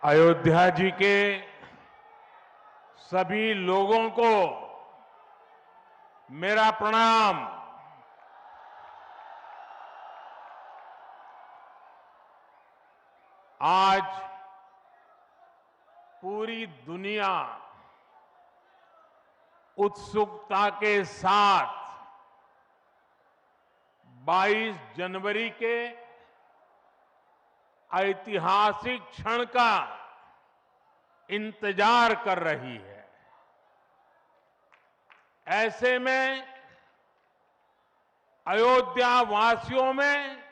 अयोध्या जी के सभी लोगों को मेरा प्रणाम। आज पूरी दुनिया उत्सुकता के साथ 22 जनवरी के ऐतिहासिक क्षण का इंतजार कर रही है। ऐसे में अयोध्या वासियों में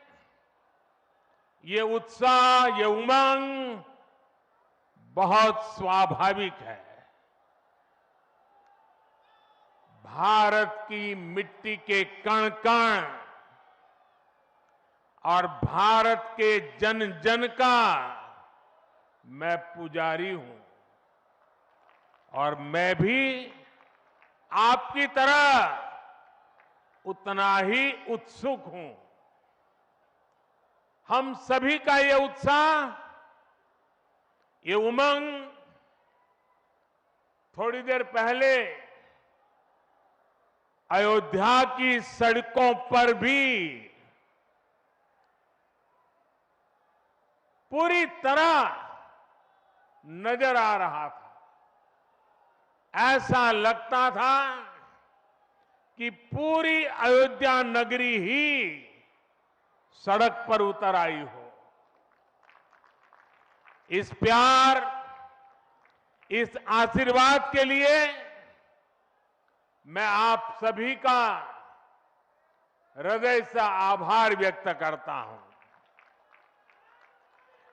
ये उत्साह, ये उमंग बहुत स्वाभाविक है। भारत की मिट्टी के कण कण और भारत के जन जन का मैं पुजारी हूं और मैं भी आपकी तरह उतना ही उत्सुक हूं। हम सभी का ये उत्साह, ये उमंग थोड़ी देर पहले अयोध्या की सड़कों पर भी पूरी तरह नजर आ रहा था। ऐसा लगता था कि पूरी अयोध्या नगरी ही सड़क पर उतर आई हो। इस प्यार, इस आशीर्वाद के लिए मैं आप सभी का हृदय से आभार व्यक्त करता हूं।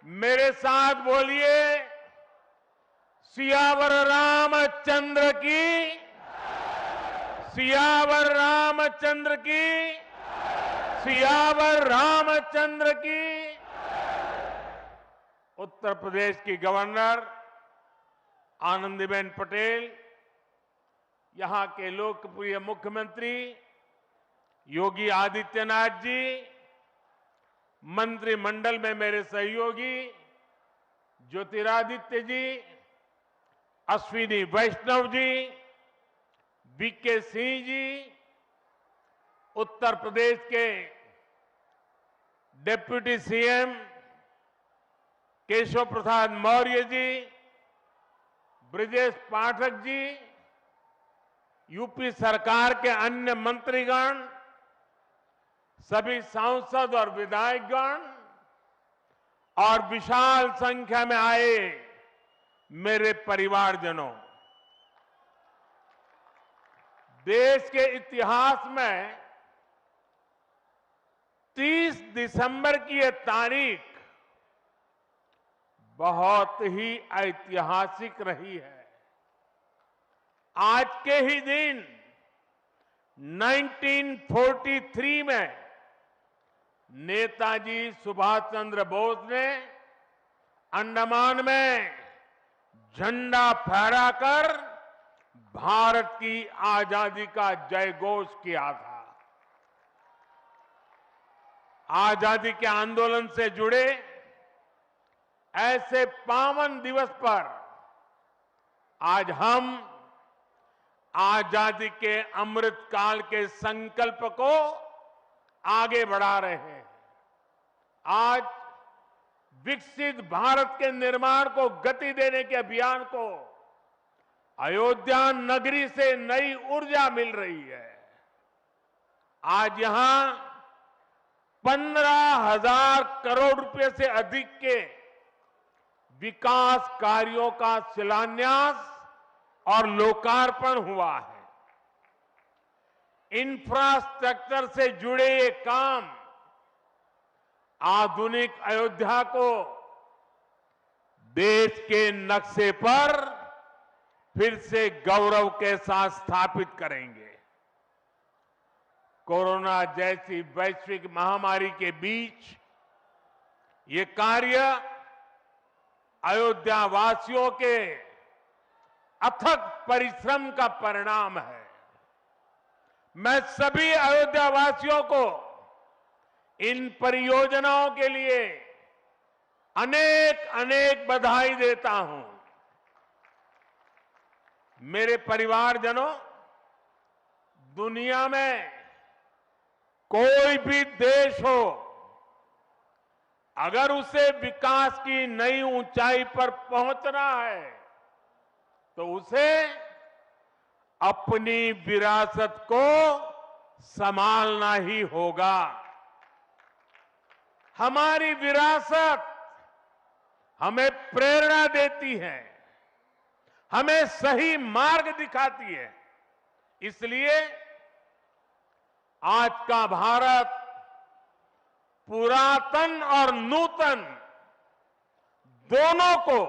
मेरे साथ बोलिए, सियावर रामचंद्र की, सियावर रामचंद्र की, सियावर रामचंद्र की। उत्तर प्रदेश की गवर्नर आनंदीबेन पटेल, यहां के लोकप्रिय मुख्यमंत्री योगी आदित्यनाथ जी, मंत्रिमंडल में मेरे सहयोगी ज्योतिरादित्य जी, अश्विनी वैष्णव जी, वीके सिंह जी, उत्तर प्रदेश के deputy CM Keshav Prasad Maurya ji, Brajesh Pathak ji, UP सरकार के अन्य मंत्रीगण, सभी सांसद और विधायकगण और विशाल संख्या में आए मेरे परिवारजनों, देश के इतिहास में 30 दिसंबर की यह तारीख बहुत ही ऐतिहासिक रही है। आज के ही दिन 1943 में नेताजी सुभाष चंद्र बोस ने अंडमान में झंडा फहराकर भारत की आजादी का जयघोष किया था। आजादी के आंदोलन से जुड़े ऐसे पावन दिवस पर आज हम आजादी के अमृत काल के संकल्प को आगे बढ़ा रहे हैं। आज विकसित भारत के निर्माण को गति देने के अभियान को अयोध्या नगरी से नई ऊर्जा मिल रही है। आज यहां 15,000 करोड़ रुपए से अधिक के विकास कार्यों का शिलान्यास और लोकार्पण हुआ है। इंफ्रास्ट्रक्चर से जुड़े ये काम आधुनिक अयोध्या को देश के नक्शे पर फिर से गौरव के साथ स्थापित करेंगे। कोरोना जैसी वैश्विक महामारी के बीच ये कार्य अयोध्या वासियों के अथक परिश्रम का परिणाम है। मैं सभी अयोध्या वासियों को इन परियोजनाओं के लिए अनेक अनेक बधाई देता हूं। मेरे परिवारजनों, दुनिया में कोई भी देश हो, अगर उसे विकास की नई ऊंचाई पर पहुंचना है तो उसे अपनी विरासत को संभालना ही होगा। हमारी विरासत हमें प्रेरणा देती है, हमें सही मार्ग दिखाती है। इसलिए आज का भारत पुरातन और नूतन दोनों को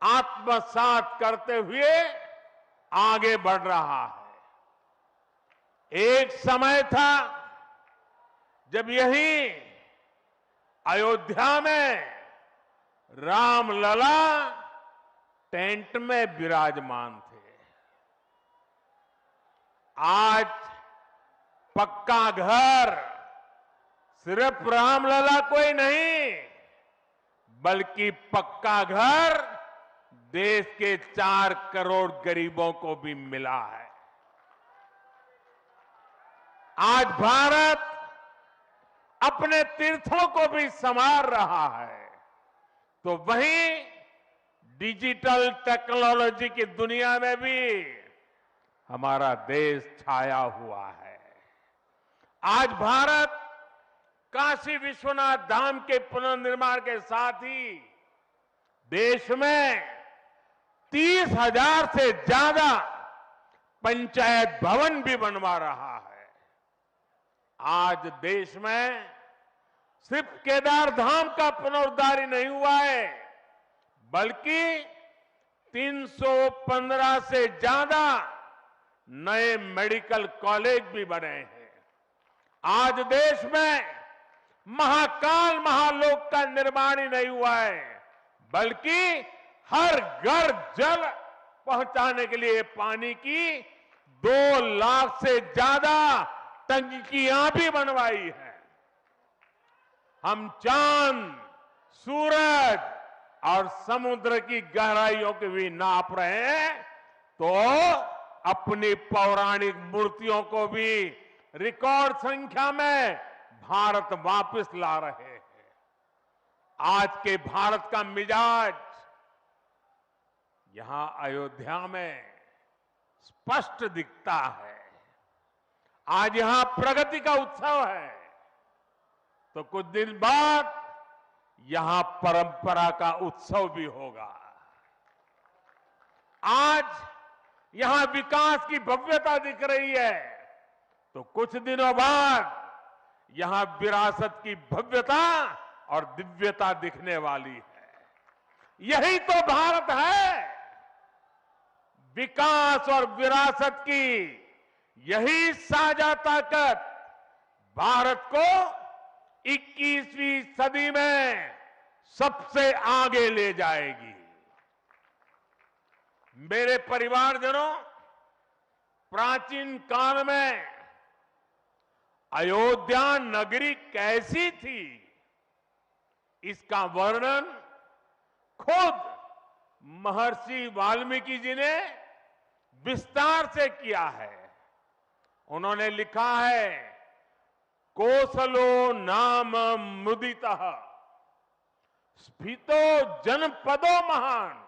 आत्मसात करते हुए आगे बढ़ रहा है। एक समय था जब यही अयोध्या में रामलला टेंट में विराजमान थे। आज पक्का घर सिर्फ रामलला कोई नहीं, बल्कि पक्का घर देश के 4 करोड़ गरीबों को भी मिला है। आज भारत अपने तीर्थों को भी संवार रहा है, तो वहीं डिजिटल टेक्नोलॉजी की दुनिया में भी हमारा देश छाया हुआ है। आज भारत काशी विश्वनाथ धाम के पुनर्निर्माण के साथ ही देश में 30,000 से ज्यादा पंचायत भवन भी बनवा रहा है। आज देश में सिर्फ केदार धाम का पुनरुद्धार ही नहीं हुआ है, बल्कि 315 से ज्यादा नए मेडिकल कॉलेज भी बने हैं। आज देश में महाकाल महालोक का निर्माण ही नहीं हुआ है, बल्कि हर घर जल पहुंचाने के लिए पानी की 2 लाख से ज्यादा टंकियां भी बनवाई है। हम चांद, सूरज और समुद्र की गहराइयों की भी नाप रहे हैं, तो अपनी पौराणिक मूर्तियों को भी रिकॉर्ड संख्या में भारत वापस ला रहे हैं। आज के भारत का मिजाज यहां अयोध्या में स्पष्ट दिखता है। आज यहां प्रगति का उत्सव है, तो कुछ दिन बाद यहां परंपरा का उत्सव भी होगा। आज यहां विकास की भव्यता दिख रही है, तो कुछ दिनों बाद यहां विरासत की भव्यता और दिव्यता दिखने वाली है। यही तो भारत है। विकास और विरासत की यही साझा ताकत भारत को 21वीं सदी में सबसे आगे ले जाएगी। मेरे परिवारजनों, प्राचीन काल में अयोध्या नगरी कैसी थी, इसका वर्णन खुद महर्षि वाल्मीकि जी ने विस्तार से किया है। उन्होंने लिखा है, कोसलो नाम मुदितः स्फीतो जनपदो महान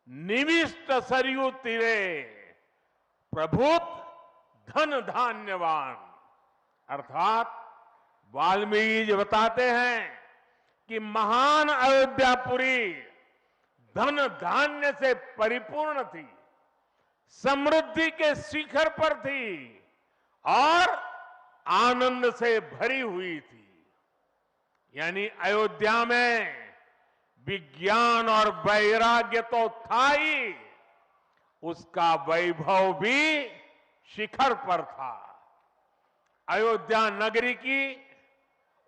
निविष्ट सरयू तीरे प्रभुत धन धान्यवान। अर्थात वाल्मीकि जी बताते हैं कि महान अयोध्यापुरी धन धान्य से परिपूर्ण थी, समृद्धि के शिखर पर थी और आनंद से भरी हुई थी। यानी अयोध्या में विज्ञान और वैराग्य तो था ही, उसका वैभव भी शिखर पर था। अयोध्या नगरी की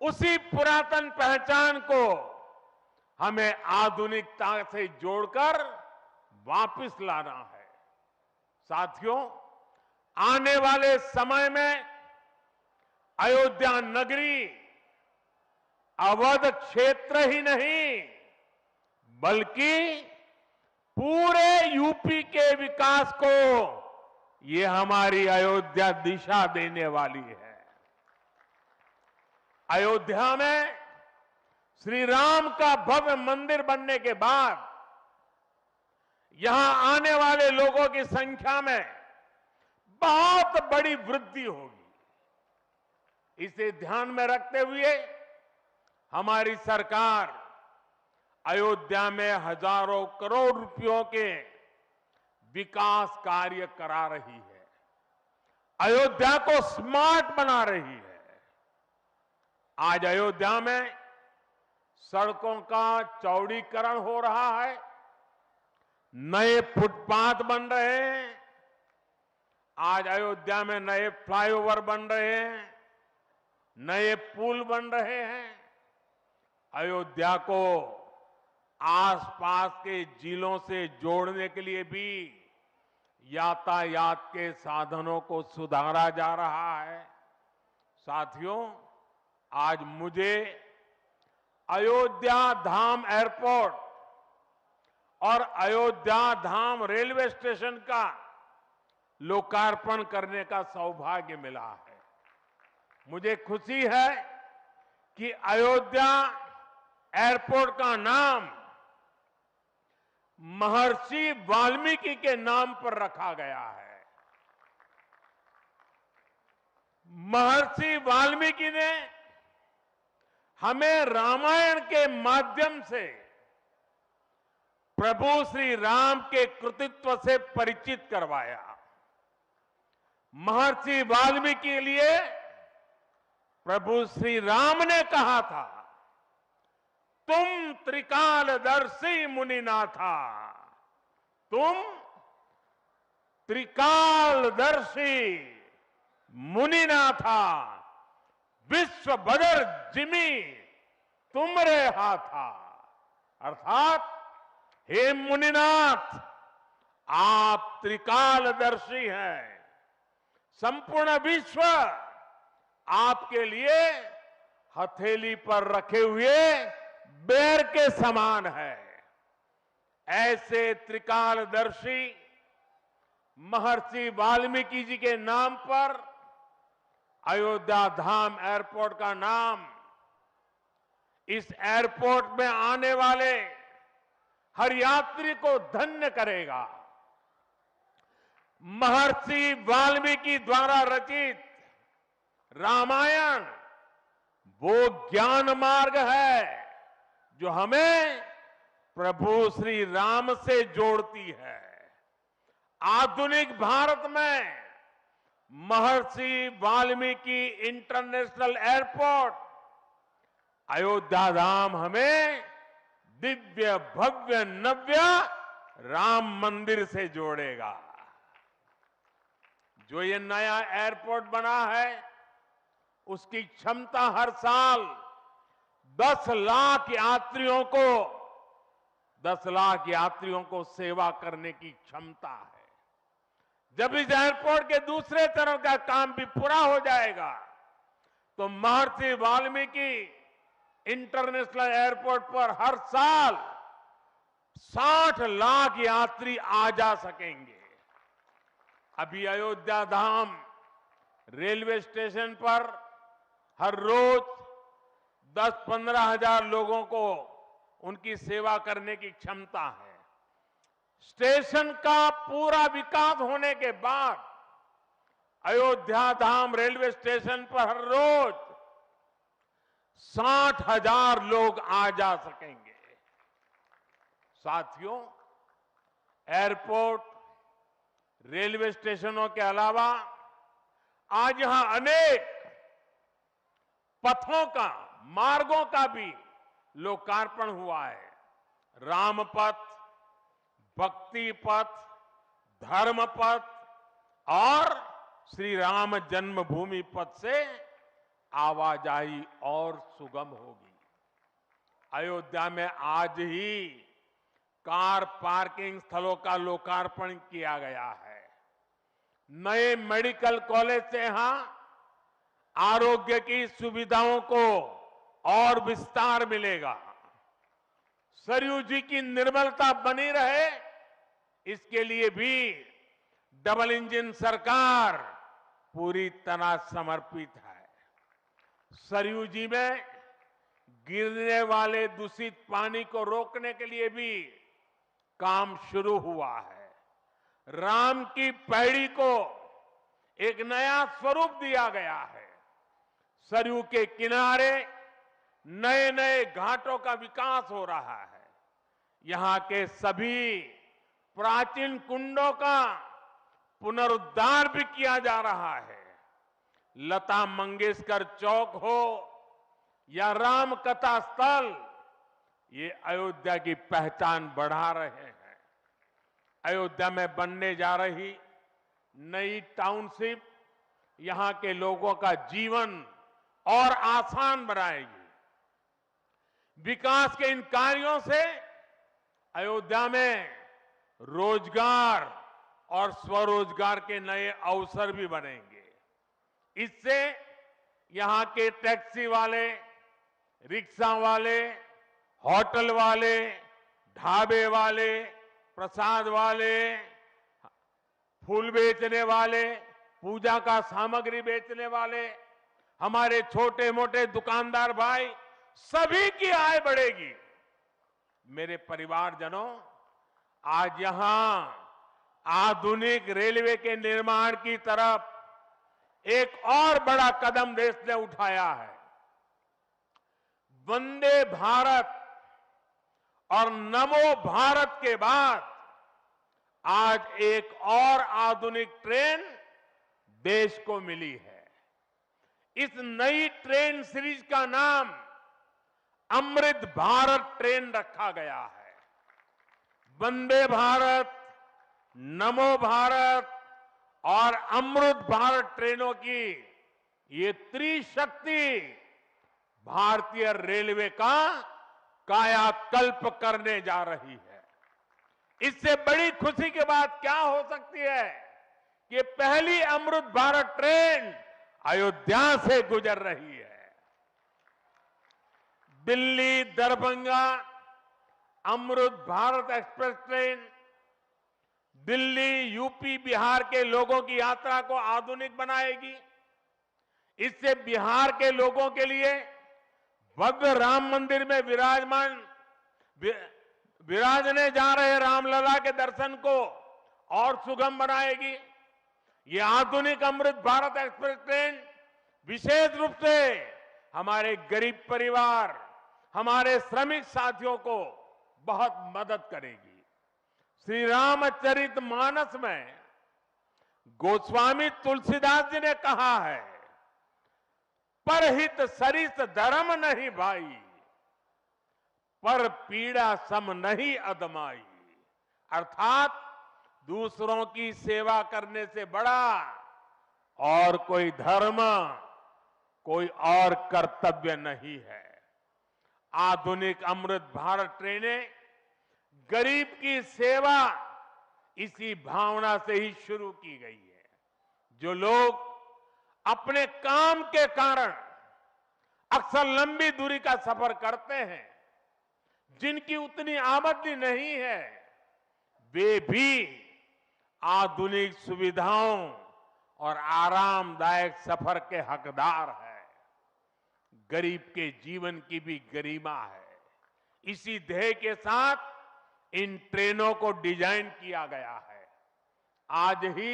उसी पुरातन पहचान को हमें आधुनिकता से जोड़कर वापस लाना है। साथियों, आने वाले समय में अयोध्या नगरी अवध क्षेत्र ही नहीं बल्कि पूरे यूपी के विकास को ये हमारी अयोध्या दिशा देने वाली है। अयोध्या में श्री राम का भव्य मंदिर बनने के बाद यहां आने वाले लोगों की संख्या में बहुत बड़ी वृद्धि होगी। इसे ध्यान में रखते हुए हमारी सरकार अयोध्या में हजारों करोड़ रुपयों के विकास कार्य करा रही है, अयोध्या को स्मार्ट बना रही है। आज अयोध्या में सड़कों का चौड़ीकरण हो रहा है, नए फुटपाथ बन रहे हैं, आज अयोध्या में नए फ्लाईओवर बन रहे हैं, नए पुल बन रहे हैं। अयोध्या को आसपास के जिलों से जोड़ने के लिए भी यातायात के साधनों को सुधारा जा रहा है। साथियों, आज मुझे अयोध्या धाम एयरपोर्ट और अयोध्या धाम रेलवे स्टेशन का लोकार्पण करने का सौभाग्य मिला है। मुझे खुशी है कि अयोध्या एयरपोर्ट का नाम महर्षि वाल्मीकि के नाम पर रखा गया है। महर्षि वाल्मीकि ने हमें रामायण के माध्यम से प्रभु श्री राम के कृतित्व से परिचित करवाया। महर्षि वाल्मीकि के लिए प्रभु श्री राम ने कहा था, तुम त्रिकालदर्शी मुनिनाथा, तुम त्रिकालदर्शी मुनिनाथा, विश्व बदर जिमी तुमरे हाथा। अर्थात हे मुनिनाथ, आप त्रिकालदर्शी हैं, संपूर्ण विश्व आपके लिए हथेली पर रखे हुए बेर के समान है। ऐसे त्रिकालदर्शी महर्षि वाल्मीकि जी के नाम पर अयोध्या धाम एयरपोर्ट का नाम इस एयरपोर्ट में आने वाले हर यात्री को धन्य करेगा। महर्षि वाल्मीकि द्वारा रचित रामायण वो ज्ञान मार्ग है जो हमें प्रभु श्री राम से जोड़ती है। आधुनिक भारत में महर्षि वाल्मीकि इंटरनेशनल एयरपोर्ट अयोध्या धाम हमें दिव्य भव्य नव्य राम मंदिर से जोड़ेगा। जो ये नया एयरपोर्ट बना है उसकी क्षमता हर साल 10 लाख यात्रियों को सेवा करने की क्षमता है। जब इस एयरपोर्ट के दूसरे चरण का काम भी पूरा हो जाएगा तो महर्षि वाल्मीकि इंटरनेशनल एयरपोर्ट पर हर साल 60 लाख यात्री आ जा सकेंगे। अभी अयोध्या धाम रेलवे स्टेशन पर हर रोज 10-15 हजार लोगों को उनकी सेवा करने की क्षमता है। स्टेशन का पूरा विकास होने के बाद अयोध्या धाम रेलवे स्टेशन पर हर रोज 60,000 लोग आ जा सकेंगे। साथियों, एयरपोर्ट, रेलवे स्टेशनों के अलावा आज यहां अनेक पथों का, मार्गों का भी लोकार्पण हुआ है। राम पथ, भक्ति पथ, धर्म पथ और श्री राम जन्मभूमि पथ से आवाजाही और सुगम होगी। अयोध्या में आज ही कार पार्किंग स्थलों का लोकार्पण किया गया है। नए मेडिकल कॉलेज से यहां आरोग्य की सुविधाओं को और विस्तार मिलेगा। सरयू जी की निर्मलता बनी रहे, इसके लिए भी डबल इंजन सरकार पूरी तरह समर्पित है। सरयू जी में गिरने वाले दूषित पानी को रोकने के लिए भी काम शुरू हुआ है। राम की पैड़ी को एक नया स्वरूप दिया गया है। सरयू के किनारे नए नए घाटों का विकास हो रहा है। यहां के सभी प्राचीन कुंडों का पुनरुद्धार भी किया जा रहा है। लता मंगेशकर चौक हो या राम कथा स्थल, ये अयोध्या की पहचान बढ़ा रहे हैं। अयोध्या में बनने जा रही नई टाउनशिप यहां के लोगों का जीवन और आसान बनाएगी। विकास के इन कार्यों से अयोध्या में रोजगार और स्वरोजगार के नए अवसर भी बनेंगे। इससे यहां के टैक्सी वाले, रिक्शा वाले, होटल वाले, ढाबे वाले, प्रसाद वाले, फूल बेचने वाले, पूजा का सामग्री बेचने वाले, हमारे छोटे मोटे दुकानदार भाई, सभी की आय बढ़ेगी। मेरे परिवारजनों, आज यहां आधुनिक रेलवे के निर्माण की तरफ एक और बड़ा कदम देश ने उठाया है। वंदे भारत और नमो भारत के बाद आज एक और आधुनिक ट्रेन देश को मिली है। इस नई ट्रेन सीरीज का नाम अमृत भारत ट्रेन रखा गया है। वंदे भारत, नमो भारत और अमृत भारत ट्रेनों की ये त्रिशक्ति भारतीय रेलवे का कायाकल्प करने जा रही है। इससे बड़ी खुशी की बात क्या हो सकती है कि पहली अमृत भारत ट्रेन अयोध्या से गुजर रही है। Delhi Darbhanga Amrit Bharat express train Delhi, UP, Bihar के लोगों की यात्रा को आधुनिक बनाएगी। इससे बिहार के लोगों के लिए भव्य राम मंदिर में विराजने जा रहे रामलला के दर्शन को और सुगम बनाएगी। ये आधुनिक अमृत भारत एक्सप्रेस ट्रेन विशेष रूप से हमारे गरीब परिवार, हमारे श्रमिक साथियों को बहुत मदद करेगी। श्री रामचरितमानस में गोस्वामी तुलसीदास जी ने कहा है, परहित सरिस धर्म नहीं भाई, पर पीड़ा सम नहीं अदमाई। अर्थात दूसरों की सेवा करने से बड़ा और कोई धर्म, कोई और कर्तव्य नहीं है। आधुनिक अमृत भारत ट्रेनें गरीब की सेवा इसी भावना से ही शुरू की गई है। जो लोग अपने काम के कारण अक्सर लंबी दूरी का सफर करते हैं, जिनकी उतनी आमदनी नहीं है, वे भी आधुनिक सुविधाओं और आरामदायक सफर के हकदार हैं। गरीब के जीवन की भी गरिमा है। इसी ध्येय के साथ इन ट्रेनों को डिजाइन किया गया है। आज ही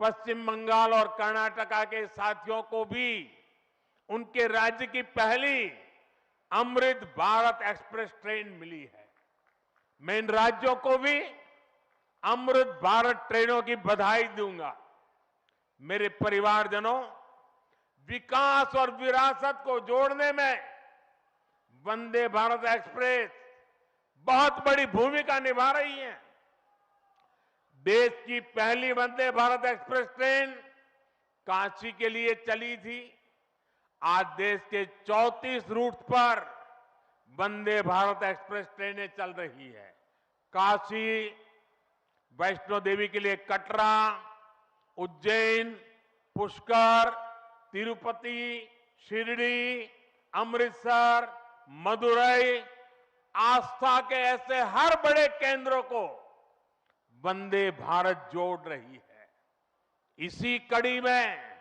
पश्चिम बंगाल और कर्नाटका के साथियों को भी उनके राज्य की पहली अमृत भारत एक्सप्रेस ट्रेन मिली है। मैं इन राज्यों को भी अमृत भारत ट्रेनों की बधाई दूंगा। मेरे परिवारजनों, विकास और विरासत को जोड़ने में वंदे भारत एक्सप्रेस बहुत बड़ी भूमिका निभा रही है। देश की पहली वंदे भारत एक्सप्रेस ट्रेन काशी के लिए चली थी। आज देश के 34 रूट पर वंदे भारत एक्सप्रेस ट्रेनें चल रही है। काशी, वैष्णो देवी के लिए कटरा, उज्जैन, पुष्कर, तिरुपति, शिरडी, अमृतसर, मदुरई, आस्था के ऐसे हर बड़े केंद्रों को वंदे भारत जोड़ रही है। इसी कड़ी में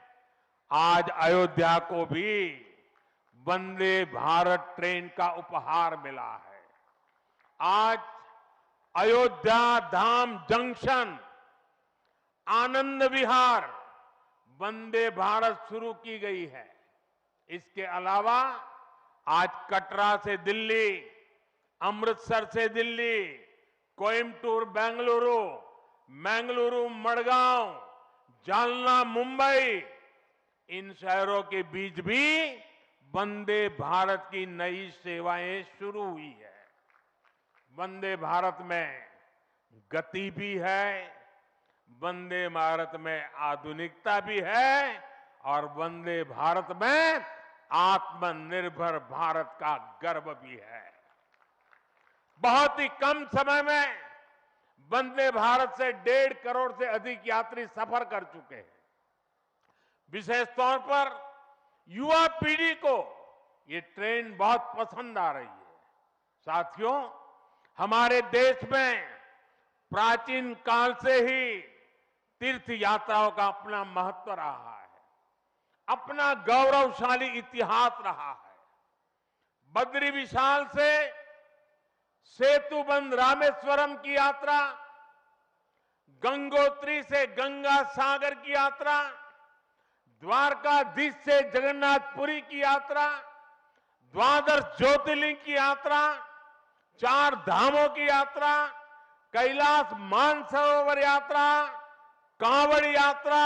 आज अयोध्या को भी वंदे भारत ट्रेन का उपहार मिला है। आज अयोध्या धाम जंक्शन, आनंद विहार वंदे भारत शुरू की गई है। इसके अलावा आज कटरा से दिल्ली, अमृतसर से दिल्ली, कोयम्बटूर बेंगलुरु, मंगलुरु मडगांव, जालना मुंबई, इन शहरों के बीच भी वंदे भारत की नई सेवाएं शुरू हुई है। वंदे भारत में गति भी है, वंदे भारत में आधुनिकता भी है और वंदे भारत में आत्मनिर्भर भारत का गर्व भी है। बहुत ही कम समय में वंदे भारत से 1.5 करोड़ से अधिक यात्री सफर कर चुके हैं। विशेष तौर पर युवा पीढ़ी को ये ट्रेन बहुत पसंद आ रही है। साथियों, हमारे देश में प्राचीन काल से ही तीर्थ यात्राओं का अपना महत्व रहा है, अपना गौरवशाली इतिहास रहा है। बद्री विशाल से सेतुबंध रामेश्वरम की यात्रा, गंगोत्री से गंगा सागर की यात्रा, द्वारकाधीश से जगन्नाथपुरी की यात्रा, द्वादश ज्योतिर्लिंग की यात्रा, 4 धामों की यात्रा, कैलाश मानसरोवर यात्रा, कांवड़ यात्रा,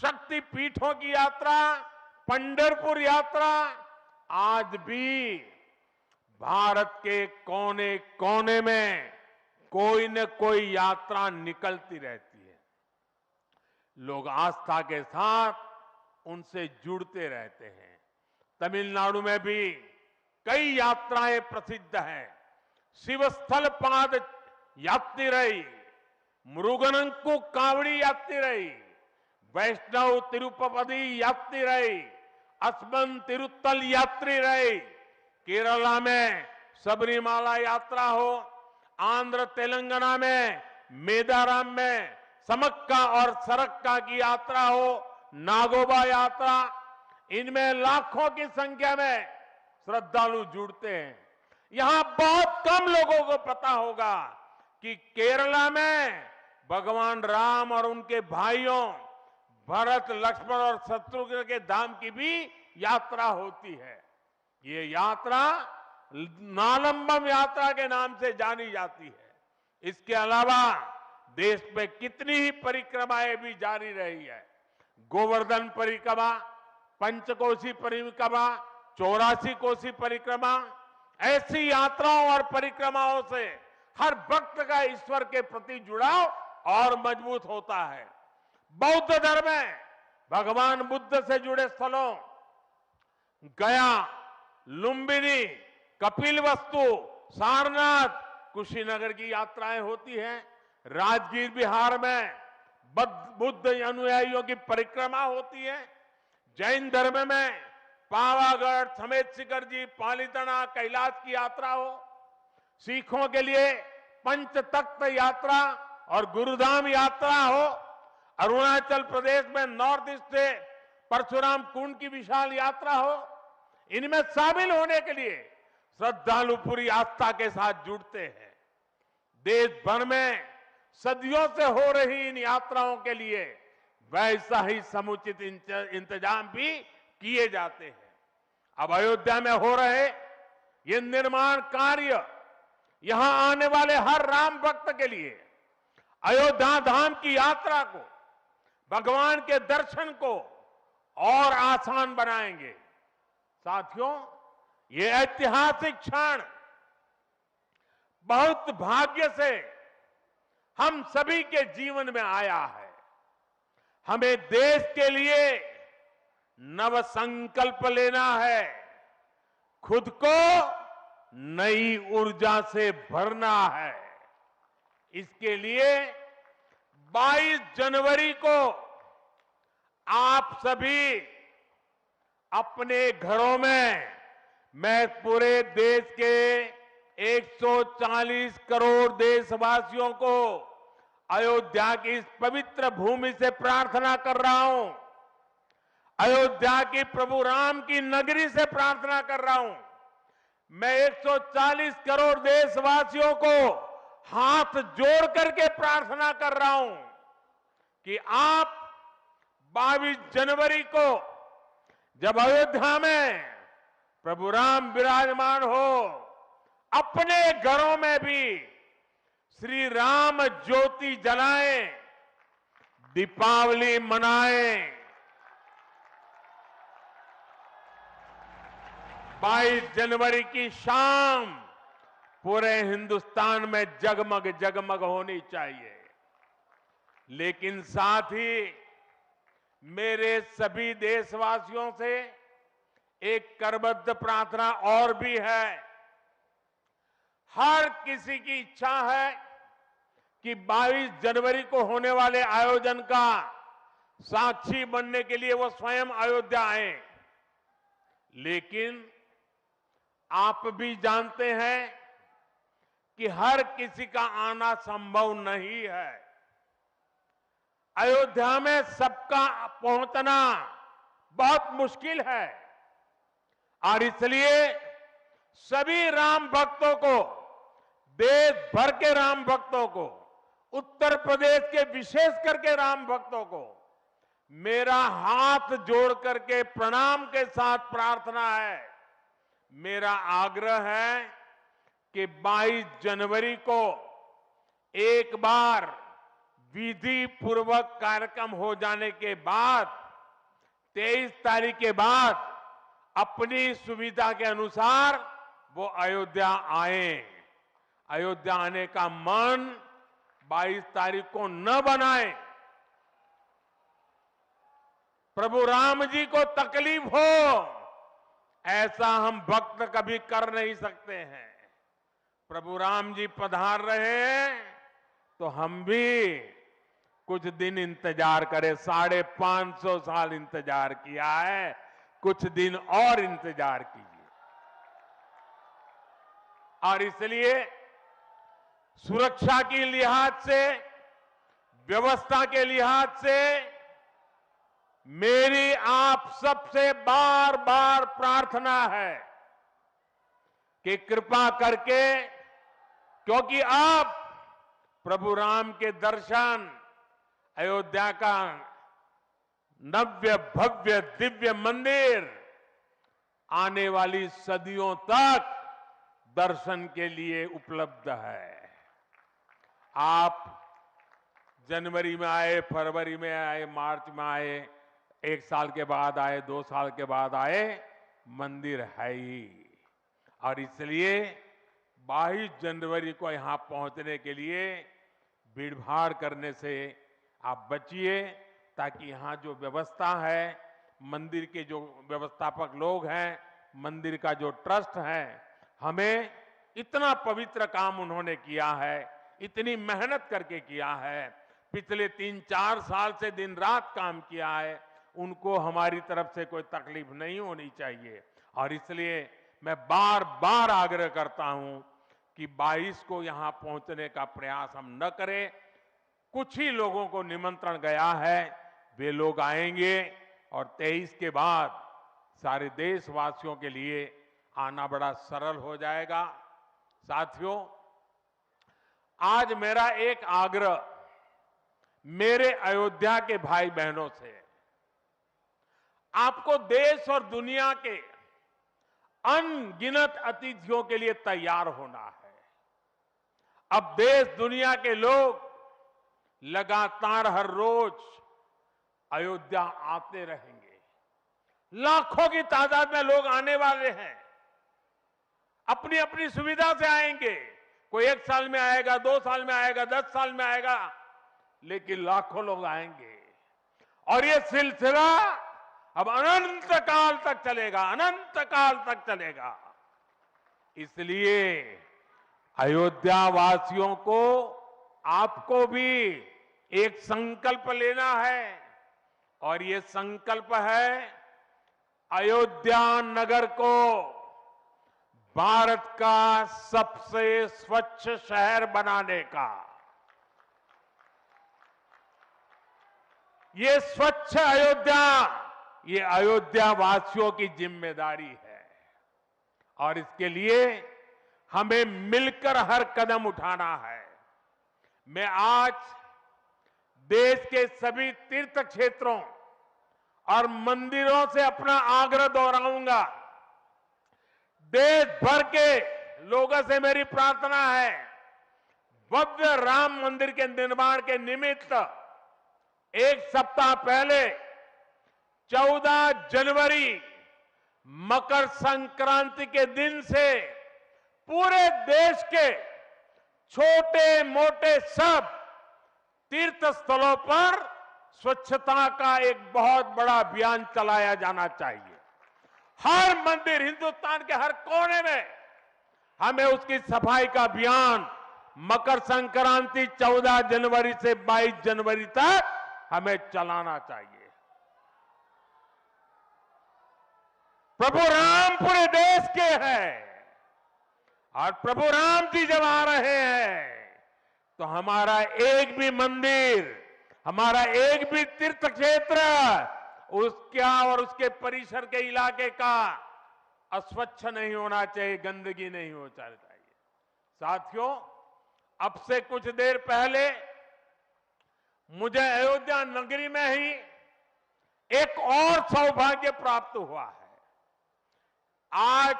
शक्ति पीठों की यात्रा, पंढरपुर यात्रा, आज भी भारत के कोने कोने में कोई न कोई यात्रा निकलती रहती है। लोग आस्था के साथ उनसे जुड़ते रहते हैं। तमिलनाडु में भी कई यात्राएं प्रसिद्ध हैं। शिवस्थल पाद यात्रिरई, मुरुगनंकु कावड़ी यात्रिरई, वैष्णव तिरुपति यात्रिरई, अस्मन तिरुत्तल यात्रिरई, केरला में सबरीमाला यात्रा हो, आंध्र तेलंगाना में मेदाराम में समक्का और सरक्का की यात्रा हो, नागोबा यात्रा, इनमें लाखों की संख्या में श्रद्धालु जुड़ते हैं। यहां बहुत कम लोगों को पता होगा कि केरला में भगवान राम और उनके भाइयों भरत, लक्ष्मण और शत्रुघ्न के धाम की भी यात्रा होती है। ये यात्रा नालंबम यात्रा के नाम से जानी जाती है। इसके अलावा देश में कितनी ही परिक्रमाएं भी जारी रही है। गोवर्धन परिक्रमा, पंचकोशी परिक्रमा, 84 कोसी परिक्रमा, ऐसी यात्राओं और परिक्रमाओं से हर भक्त का ईश्वर के प्रति जुड़ाव और मजबूत होता है। बौद्ध धर्म में भगवान बुद्ध से जुड़े स्थलों गया, लुम्बिनी, कपिलवस्तु, सारनाथ, कुशीनगर की यात्राएं होती हैं। राजगीर बिहार में बुद्ध अनुयायियों की परिक्रमा होती है। जैन धर्म में पावागढ़, समेत शिखर जी, पालीताना, कैलाश की यात्रा हो। सिखों के लिए पंचतख्त यात्रा और गुरुधाम यात्रा हो। अरुणाचल प्रदेश में नॉर्थ ईस्ट से परशुराम कुंड की विशाल यात्रा हो। इनमें शामिल होने के लिए श्रद्धालु पूरी आस्था के साथ जुड़ते हैं। देश भर में सदियों से हो रही इन यात्राओं के लिए वैसा ही समुचित इंतजाम भी किए जाते हैं। अब अयोध्या में हो रहे ये निर्माण कार्य यहां आने वाले हर राम भक्त के लिए अयोध्या धाम की यात्रा को, भगवान के दर्शन को और आसान बनाएंगे। साथियों, ये ऐतिहासिक क्षण बहुत भाग्य से हम सभी के जीवन में आया है। हमें देश के लिए नव संकल्प लेना है, खुद को नई ऊर्जा से भरना है। इसके लिए 22 जनवरी को आप सभी अपने घरों में मैं पूरे देश के 140 करोड़ देशवासियों को अयोध्या की इस पवित्र भूमि से प्रार्थना कर रहा हूं। अयोध्या की प्रभु राम की नगरी से प्रार्थना कर रहा हूं। मैं 140 करोड़ देशवासियों को हाथ जोड़ करके प्रार्थना कर रहा हूं कि आप 22 जनवरी को जब अयोध्या में प्रभु राम विराजमान हो, अपने घरों में भी श्री राम ज्योति जलाएं, दीपावली मनाएं। 22 जनवरी की शाम पूरे हिंदुस्तान में जगमग जगमग होनी चाहिए। लेकिन साथ ही मेरे सभी देशवासियों से एक करबद्ध प्रार्थना और भी है। हर किसी की इच्छा है कि 22 जनवरी को होने वाले आयोजन का साक्षी बनने के लिए वो स्वयं अयोध्या आए। लेकिन आप भी जानते हैं कि हर किसी का आना संभव नहीं है। अयोध्या में सबका पहुंचना बहुत मुश्किल है और इसलिए सभी राम भक्तों को, देश भर के राम भक्तों को, उत्तर प्रदेश के विशेष करके राम भक्तों को मेरा हाथ जोड़ करके प्रणाम के साथ प्रार्थना है, मेरा आग्रह है कि 22 जनवरी को एक बार विधि पूर्वक कार्यक्रम हो जाने के बाद 23 तारीख के बाद अपनी सुविधा के अनुसार वो अयोध्या आए। अयोध्या आने का मन 22 तारीख को न बनाए। प्रभु राम जी को तकलीफ हो ऐसा हम भक्त कभी कर नहीं सकते हैं। प्रभु राम जी पधार रहे हैं तो हम भी कुछ दिन इंतजार करें। 550 साल इंतजार किया है, कुछ दिन और इंतजार कीजिए। और इसलिए सुरक्षा के लिहाज से, व्यवस्था के लिहाज से मेरी आप सबसे बार बार प्रार्थना है कि कृपा करके, क्योंकि आप प्रभु राम के दर्शन, अयोध्या का नव्य भव्य दिव्य मंदिर आने वाली सदियों तक दर्शन के लिए उपलब्ध है। आप जनवरी में आए, फरवरी में आए, मार्च में आए, 1 साल के बाद आए, 2 साल के बाद आए, मंदिर है ही। और इसलिए 22 जनवरी को यहां पहुंचने के लिए भीड़भाड़ करने से आप बचिए, ताकि यहां जो व्यवस्था है, मंदिर के जो व्यवस्थापक लोग हैं, मंदिर का जो ट्रस्ट है, हमें इतना पवित्र काम उन्होंने किया है, इतनी मेहनत करके किया है, पिछले 3-4 साल से दिन रात काम किया है, उनको हमारी तरफ से कोई तकलीफ नहीं होनी चाहिए। और इसलिए मैं बार बार आग्रह करता हूं कि 22 को यहां पहुंचने का प्रयास हम न करें। कुछ ही लोगों को निमंत्रण गया है, वे लोग आएंगे और 23 के बाद सारे देशवासियों के लिए आना बड़ा सरल हो जाएगा। साथियों, आज मेरा एक आग्रह मेरे अयोध्या के भाई बहनों से, आपको देश और दुनिया के अनगिनत अतिथियों के लिए तैयार होना है। अब देश दुनिया के लोग लगातार हर रोज अयोध्या आते रहेंगे। लाखों की तादाद में लोग आने वाले हैं, अपनी अपनी सुविधा से आएंगे। कोई 1 साल में आएगा, 2 साल में आएगा, 10 साल में आएगा, लेकिन लाखों लोग आएंगे। और ये सिलसिला अब अनंत काल तक चलेगा, अनंत काल तक चलेगा। इसलिए अयोध्या वासियों को, आपको भी एक संकल्प लेना है, और ये संकल्प है अयोध्या नगर को भारत का सबसे स्वच्छ शहर बनाने का। ये स्वच्छ अयोध्या, ये अयोध्या वासियों की जिम्मेदारी है और इसके लिए हमें मिलकर हर कदम उठाना है। मैं आज देश के सभी तीर्थ क्षेत्रों और मंदिरों से अपना आग्रह दोहराऊंगा। देश भर के लोगों से मेरी प्रार्थना है, भव्य राम मंदिर के निर्माण के निमित्त एक सप्ताह पहले 14 जनवरी मकर संक्रांति के दिन से पूरे देश के छोटे मोटे सब तीर्थ स्थलों पर स्वच्छता का एक बहुत बड़ा अभियान चलाया जाना चाहिए। हर मंदिर, हिंदुस्तान के हर कोने में हमें उसकी सफाई का अभियान मकर संक्रांति 14 जनवरी से 22 जनवरी तक हमें चलाना चाहिए। प्रभु राम पूरे देश के हैं और प्रभु राम जी जब आ रहे हैं तो हमारा एक भी मंदिर, हमारा एक भी तीर्थ क्षेत्र उसका और उसके परिसर के इलाके का अस्वच्छ नहीं होना चाहिए, गंदगी नहीं होना चाहिए। साथियों, अब से कुछ देर पहले मुझे अयोध्या नगरी में ही एक और सौभाग्य प्राप्त हुआ है। आज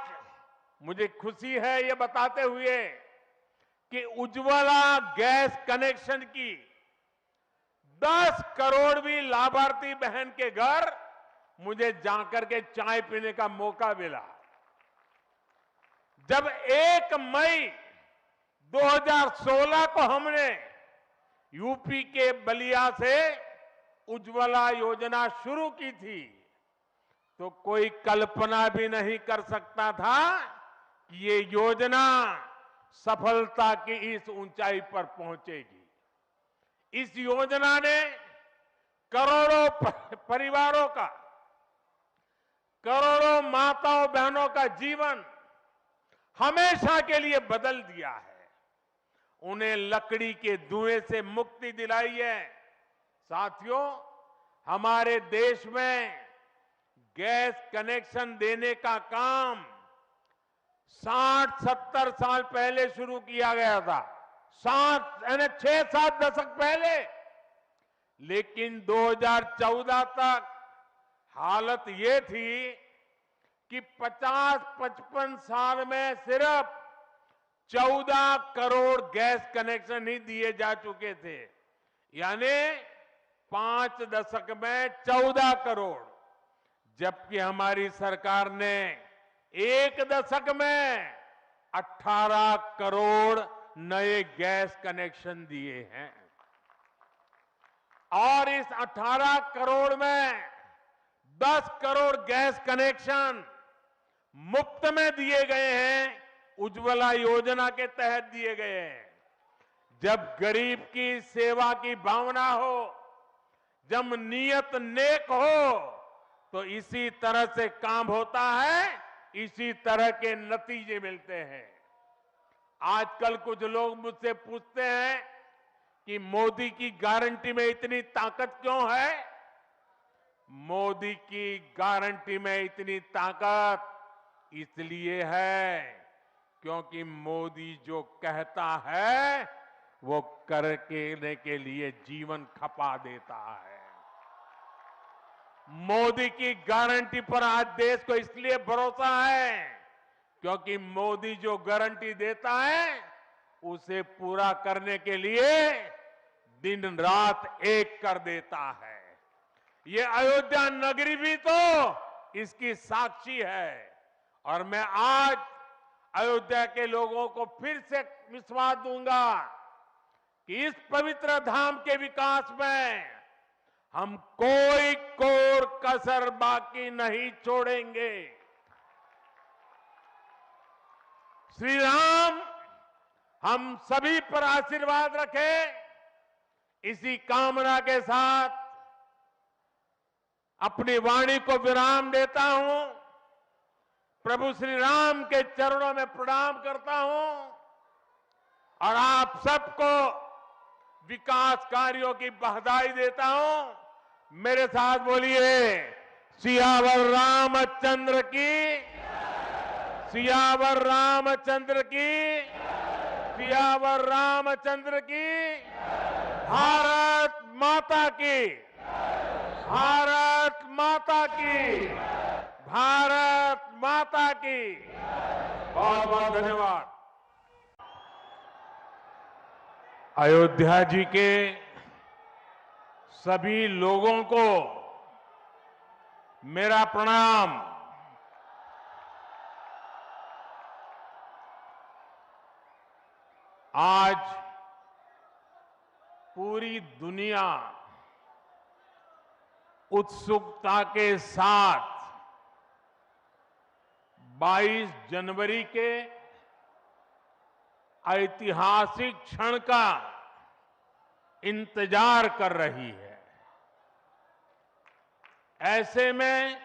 मुझे खुशी है ये बताते हुए कि उज्ज्वला गैस कनेक्शन की 10 करोड़वीं लाभार्थी बहन के घर मुझे जाकर के चाय पीने का मौका मिला। जब 1 मई 2016 को हमने यूपी के बलिया से उज्ज्वला योजना शुरू की थी तो कोई कल्पना भी नहीं कर सकता था कि ये योजना सफलता की इस ऊंचाई पर पहुंचेगी। इस योजना ने करोड़ों परिवारों का, करोड़ों माताओं बहनों का जीवन हमेशा के लिए बदल दिया है। उन्हें लकड़ी के धुएं से मुक्ति दिलाई है। साथियों, हमारे देश में गैस कनेक्शन देने का काम 60-70 साल पहले शुरू किया गया था, 6-7 दशक पहले। लेकिन 2014 तक हालत ये थी कि 50-55 साल में सिर्फ 14 करोड़ गैस कनेक्शन ही दिए जा चुके थे, यानी 5 दशक में 14 करोड़, जबकि हमारी सरकार ने 1 दशक में 18 करोड़ नए गैस कनेक्शन दिए हैं। और इस 18 करोड़ में 10 करोड़ गैस कनेक्शन मुफ्त में दिए गए हैं, उज्ज्वला योजना के तहत दिए गए हैं। जब गरीब की सेवा की भावना हो, जब नियत नेक हो, तो इसी तरह से काम होता है, इसी तरह के नतीजे मिलते हैं। आजकल कुछ लोग मुझसे पूछते हैं कि मोदी की गारंटी में इतनी ताकत क्यों है? मोदी की गारंटी में इतनी ताकत इसलिए है क्योंकि मोदी जो कहता है वो करने के लिए जीवन खपा देता है। मोदी की गारंटी पर आज देश को इसलिए भरोसा है क्योंकि मोदी जो गारंटी देता है उसे पूरा करने के लिए दिन रात एक कर देता है। ये अयोध्या नगरी भी तो इसकी साक्षी है। और मैं आज अयोध्या के लोगों को फिर से विश्वास दूंगा कि इस पवित्र धाम के विकास में हम कोई कोर कसर बाकी नहीं छोड़ेंगे। श्री राम हम सभी पर आशीर्वाद रखें, इसी कामना के साथ अपनी वाणी को विराम देता हूं। प्रभु श्री राम के चरणों में प्रणाम करता हूं और आप सबको विकास कार्यों की बधाई देता हूं। मेरे साथ बोलिए, सियावर रामचंद्र की, सियावर रामचंद्र की, सियावर रामचंद्र की, भारत माता की, भारत माता की, भारत माता की। बहुत बहुत धन्यवाद। अयोध्या जी के सभी लोगों को मेरा प्रणाम। आज पूरी दुनिया उत्सुकता के साथ 22 जनवरी के ऐतिहासिक क्षण का इंतजार कर रही है। ऐसे में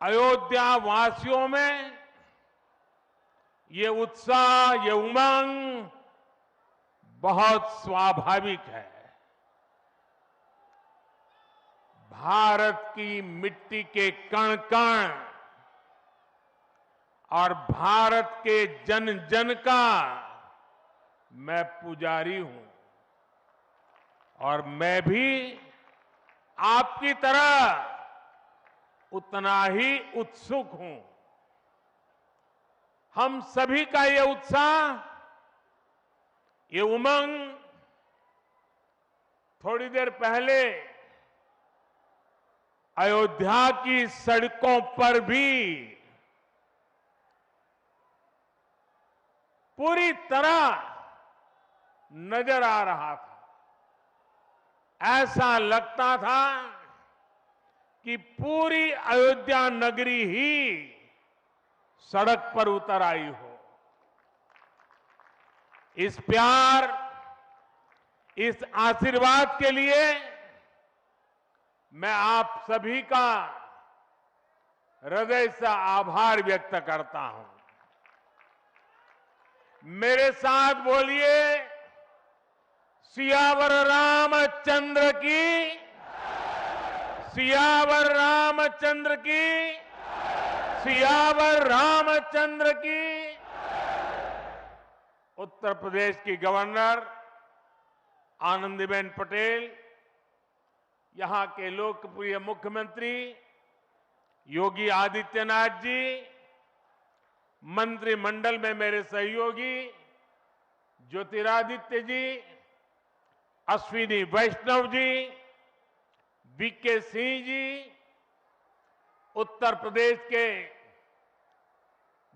अयोध्या वासियों में ये उत्साह, ये उमंग बहुत स्वाभाविक है। भारत की मिट्टी के कण कण और भारत के जन जन का मैं पुजारी हूं और मैं भी आपकी तरह उतना ही उत्सुक हूं। हम सभी का ये उत्साह, ये उमंग थोड़ी देर पहले अयोध्या की सड़कों पर भी पूरी तरह नजर आ रहा था। ऐसा लगता था कि पूरी अयोध्या नगरी ही सड़क पर उतर आई हो। इस प्यार, इस आशीर्वाद के लिए मैं आप सभी का हृदय से आभार व्यक्त करता हूं। मेरे साथ बोलिए, सियावर रामचंद्र की, सियावर रामचंद्र की, सियावर रामचंद्र की। उत्तर प्रदेश की गवर्नर आनंदीबेन पटेल, यहां के लोकप्रिय मुख्यमंत्री योगी आदित्यनाथ जी, मंत्रिमंडल में मेरे सहयोगी ज्योतिरादित्य जी, अश्विनी वैष्णव जी, वीके सिंह जी, उत्तर प्रदेश के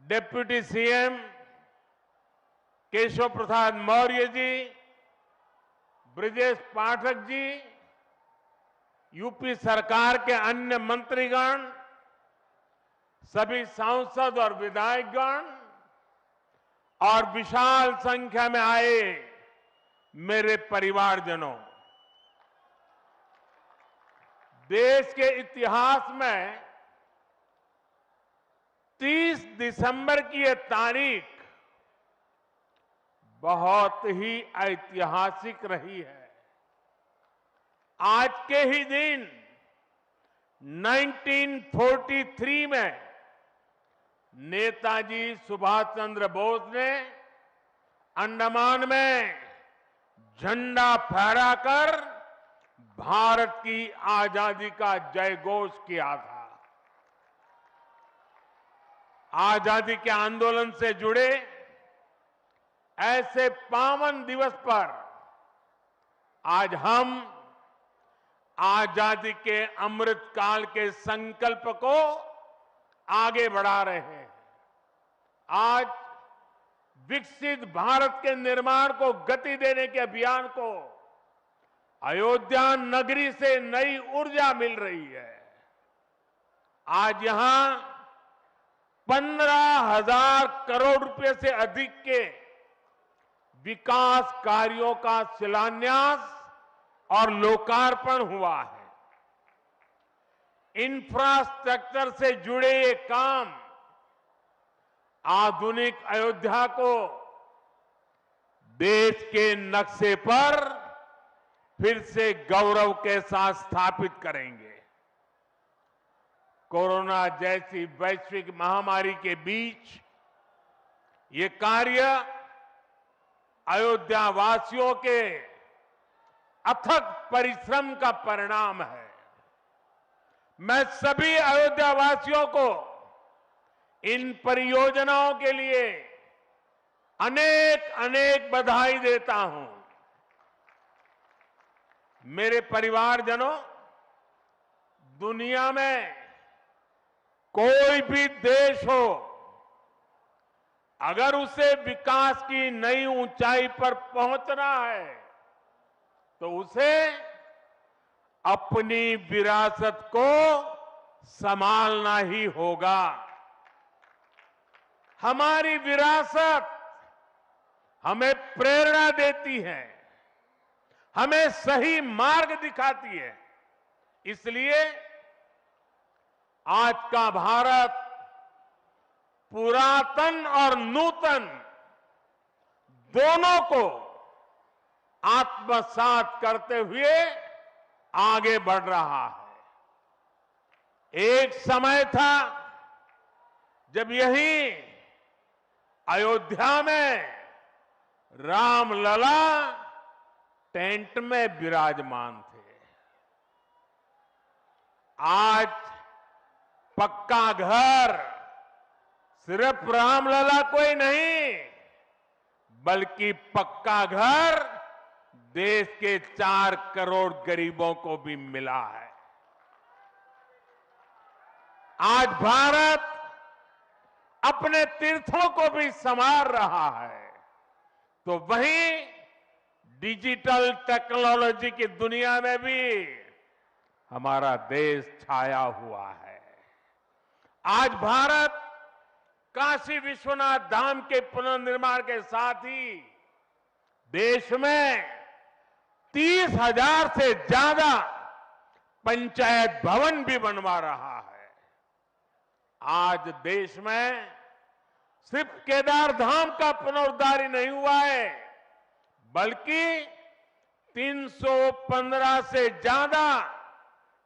deputy CM Keshav Prasad Maurya ji, Brajesh Pathak ji, UP सरकार के अन्य मंत्रीगण, सभी सांसद और विधायकगण और विशाल संख्या में आए मेरे परिवारजनों, देश के इतिहास में 30 दिसंबर की यह तारीख बहुत ही ऐतिहासिक रही है। आज के ही दिन 1943 में नेताजी सुभाष चंद्र बोस ने अंडमान में झंडा फहराकर भारत की आजादी का जयघोष किया था। आजादी के आंदोलन से जुड़े ऐसे पावन दिवस पर आज हम आजादी के अमृत काल के संकल्प को आगे बढ़ा रहे हैं। आज विकसित भारत के निर्माण को गति देने के अभियान को अयोध्या नगरी से नई ऊर्जा मिल रही है। आज यहां 15,000 करोड़ रुपए से अधिक के विकास कार्यों का शिलान्यास और लोकार्पण हुआ है। इंफ्रास्ट्रक्चर से जुड़े ये काम आधुनिक अयोध्या को देश के नक्शे पर फिर से गौरव के साथ स्थापित करेंगे। कोरोना जैसी वैश्विक महामारी के बीच ये कार्य अयोध्या वासियों के अथक परिश्रम का परिणाम है। मैं सभी अयोध्या वासियों को इन परियोजनाओं के लिए अनेक अनेक बधाई देता हूं। मेरे परिवारजनों, दुनिया में कोई भी देश हो, अगर उसे विकास की नई ऊंचाई पर पहुंचना है तो उसे अपनी विरासत को संभालना ही होगा। हमारी विरासत हमें प्रेरणा देती है, हमें सही मार्ग दिखाती है। इसलिए आज का भारत पुरातन और नूतन दोनों को आत्मसात करते हुए आगे बढ़ रहा है। एक समय था जब यही अयोध्या में रामलला टेंट में विराजमान थे। आज पक्का घर सिर्फ रामलला कोई नहीं, बल्कि पक्का घर देश के 4 करोड़ गरीबों को भी मिला है। आज भारत अपने तीर्थों को भी संवार रहा है, तो वहीं डिजिटल टेक्नोलॉजी की दुनिया में भी हमारा देश छाया हुआ है। आज भारत काशी विश्वनाथ धाम के पुनर्निर्माण के साथ ही देश में 30,000 से ज्यादा पंचायत भवन भी बनवा रहा है। आज देश में सिर्फ केदार धाम का पुनरुद्धार ही नहीं हुआ है, बल्कि 315 से ज्यादा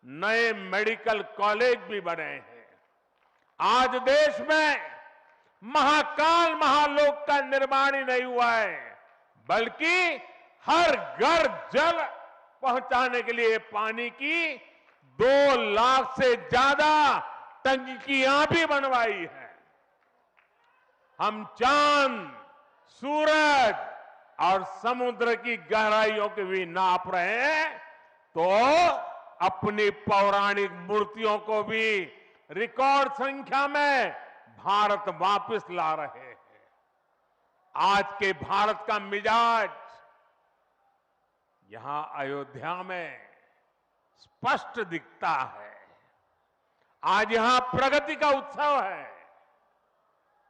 नए मेडिकल कॉलेज भी बने हैं। आज देश में महाकाल महालोक का निर्माण ही नहीं हुआ है, बल्कि हर घर जल पहुंचाने के लिए पानी की 2 लाख से ज्यादा टंकियां भी बनवाई है। हम चांद, सूरज और समुद्र की गहराइयों को भी नाप रहे हैं, तो अपनी पौराणिक मूर्तियों को भी रिकॉर्ड संख्या में भारत वापस ला रहे हैं। आज के भारत का मिजाज यहां अयोध्या में स्पष्ट दिखता है। आज यहां प्रगति का उत्सव है,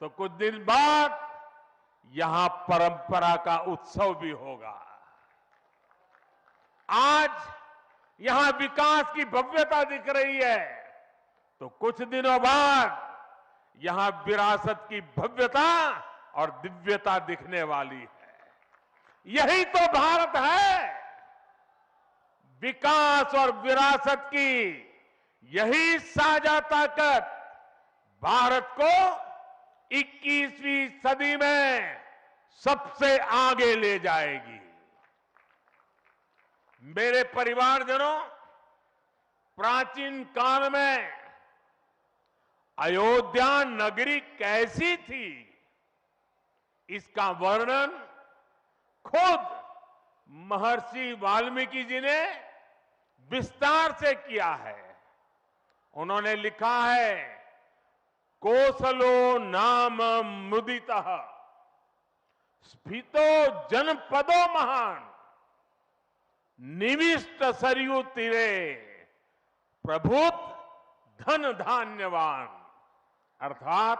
तो कुछ दिन बाद यहां परंपरा का उत्सव भी होगा। आज यहां विकास की भव्यता दिख रही है, तो कुछ दिनों बाद यहां विरासत की भव्यता और दिव्यता दिखने वाली है। यही तो भारत है। विकास और विरासत की यही साझा ताकत भारत को 21वीं सदी में सबसे आगे ले जाएगी। मेरे परिवारजनों, प्राचीन काल में अयोध्या नगरी कैसी थी, इसका वर्णन खुद महर्षि वाल्मीकि जी ने विस्तार से किया है। उन्होंने लिखा है, कोसलो नाम मुदितः स्फीतो जनपदो महान निविष्ट सरयू तीरे प्रभुत धन धान्यवान। अर्थात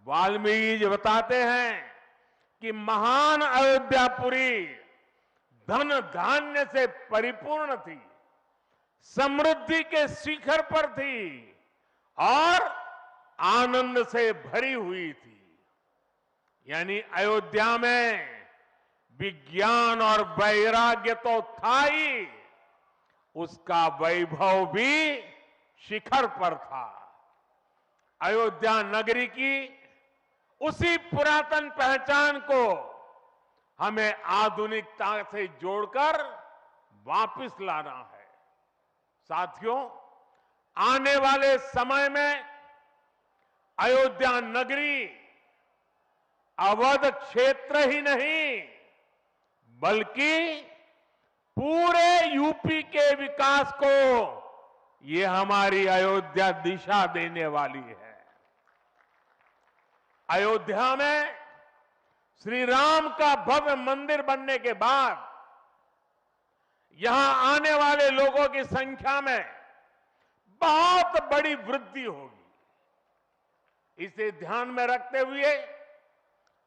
वाल्मीकि जी बताते हैं कि महान अयोध्यापुरी धन धान्य से परिपूर्ण थी, समृद्धि के शिखर पर थी और आनंद से भरी हुई थी। यानी अयोध्या में विज्ञान और वैराग्य तो था ही, उसका वैभव भी शिखर पर था। अयोध्या नगरी की उसी पुरातन पहचान को हमें आधुनिकता से जोड़कर वापस लाना है। साथियों, आने वाले समय में अयोध्या नगरी अवध क्षेत्र ही नहीं, बल्कि पूरे यूपी के विकास को ये हमारी अयोध्या दिशा देने वाली है। अयोध्या में श्री राम का भव्य मंदिर बनने के बाद यहां आने वाले लोगों की संख्या में बहुत बड़ी वृद्धि होगी। इसे ध्यान में रखते हुए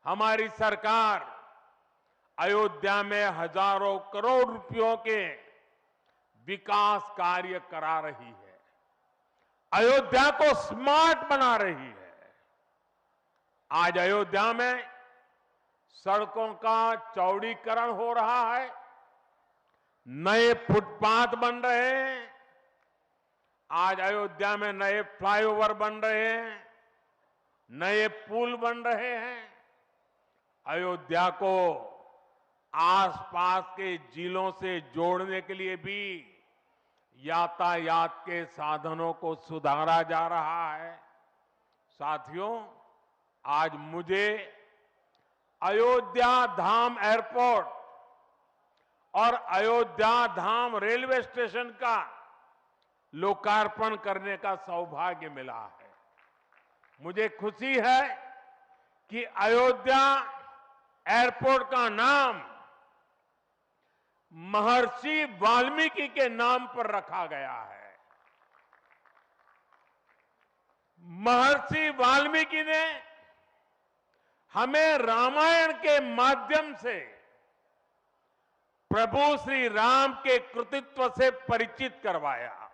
हमारी सरकार अयोध्या में हजारों करोड़ रुपयों के विकास कार्य करा रही है। अयोध्या को स्मार्ट बना रही है। आज अयोध्या में सड़कों का चौड़ीकरण हो रहा है, नए फुटपाथ बन रहे हैं, आज अयोध्या में नए फ्लाईओवर बन रहे हैं, नए पुल बन रहे हैं। अयोध्या को आसपास के जिलों से जोड़ने के लिए भी यातायात के साधनों को सुधारा जा रहा है। साथियों, आज मुझे अयोध्या धाम एयरपोर्ट और अयोध्या धाम रेलवे स्टेशन का लोकार्पण करने का सौभाग्य मिला है। मुझे खुशी है कि अयोध्या एयरपोर्ट का नाम महर्षि वाल्मीकि के नाम पर रखा गया है। महर्षि वाल्मीकि ने हमें रामायण के माध्यम से प्रभु श्री राम के कृतित्व से परिचित करवाया।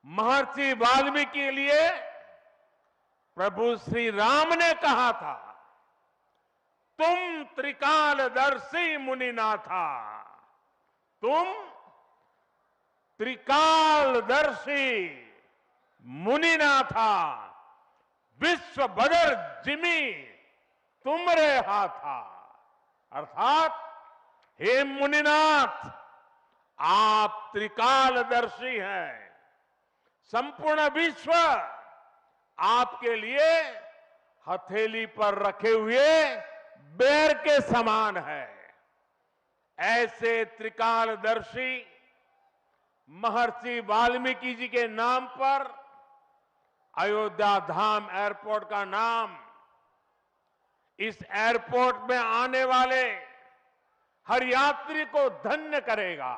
महर्षि वाल्मीकि के लिए प्रभु श्री राम ने कहा था, तुम त्रिकालदर्शी मुनिनाथा, तुम त्रिकालदर्शी मुनिनाथा, विश्व बदर जिमी तुमरे हाथा। अर्थात हे मुनिनाथ, आप त्रिकालदर्शी हैं, संपूर्ण विश्व आपके लिए हथेली पर रखे हुए बेर के समान है। ऐसे त्रिकालदर्शी महर्षि वाल्मीकि जी के नाम पर अयोध्या धाम एयरपोर्ट का नाम इस एयरपोर्ट में आने वाले हर यात्री को धन्य करेगा।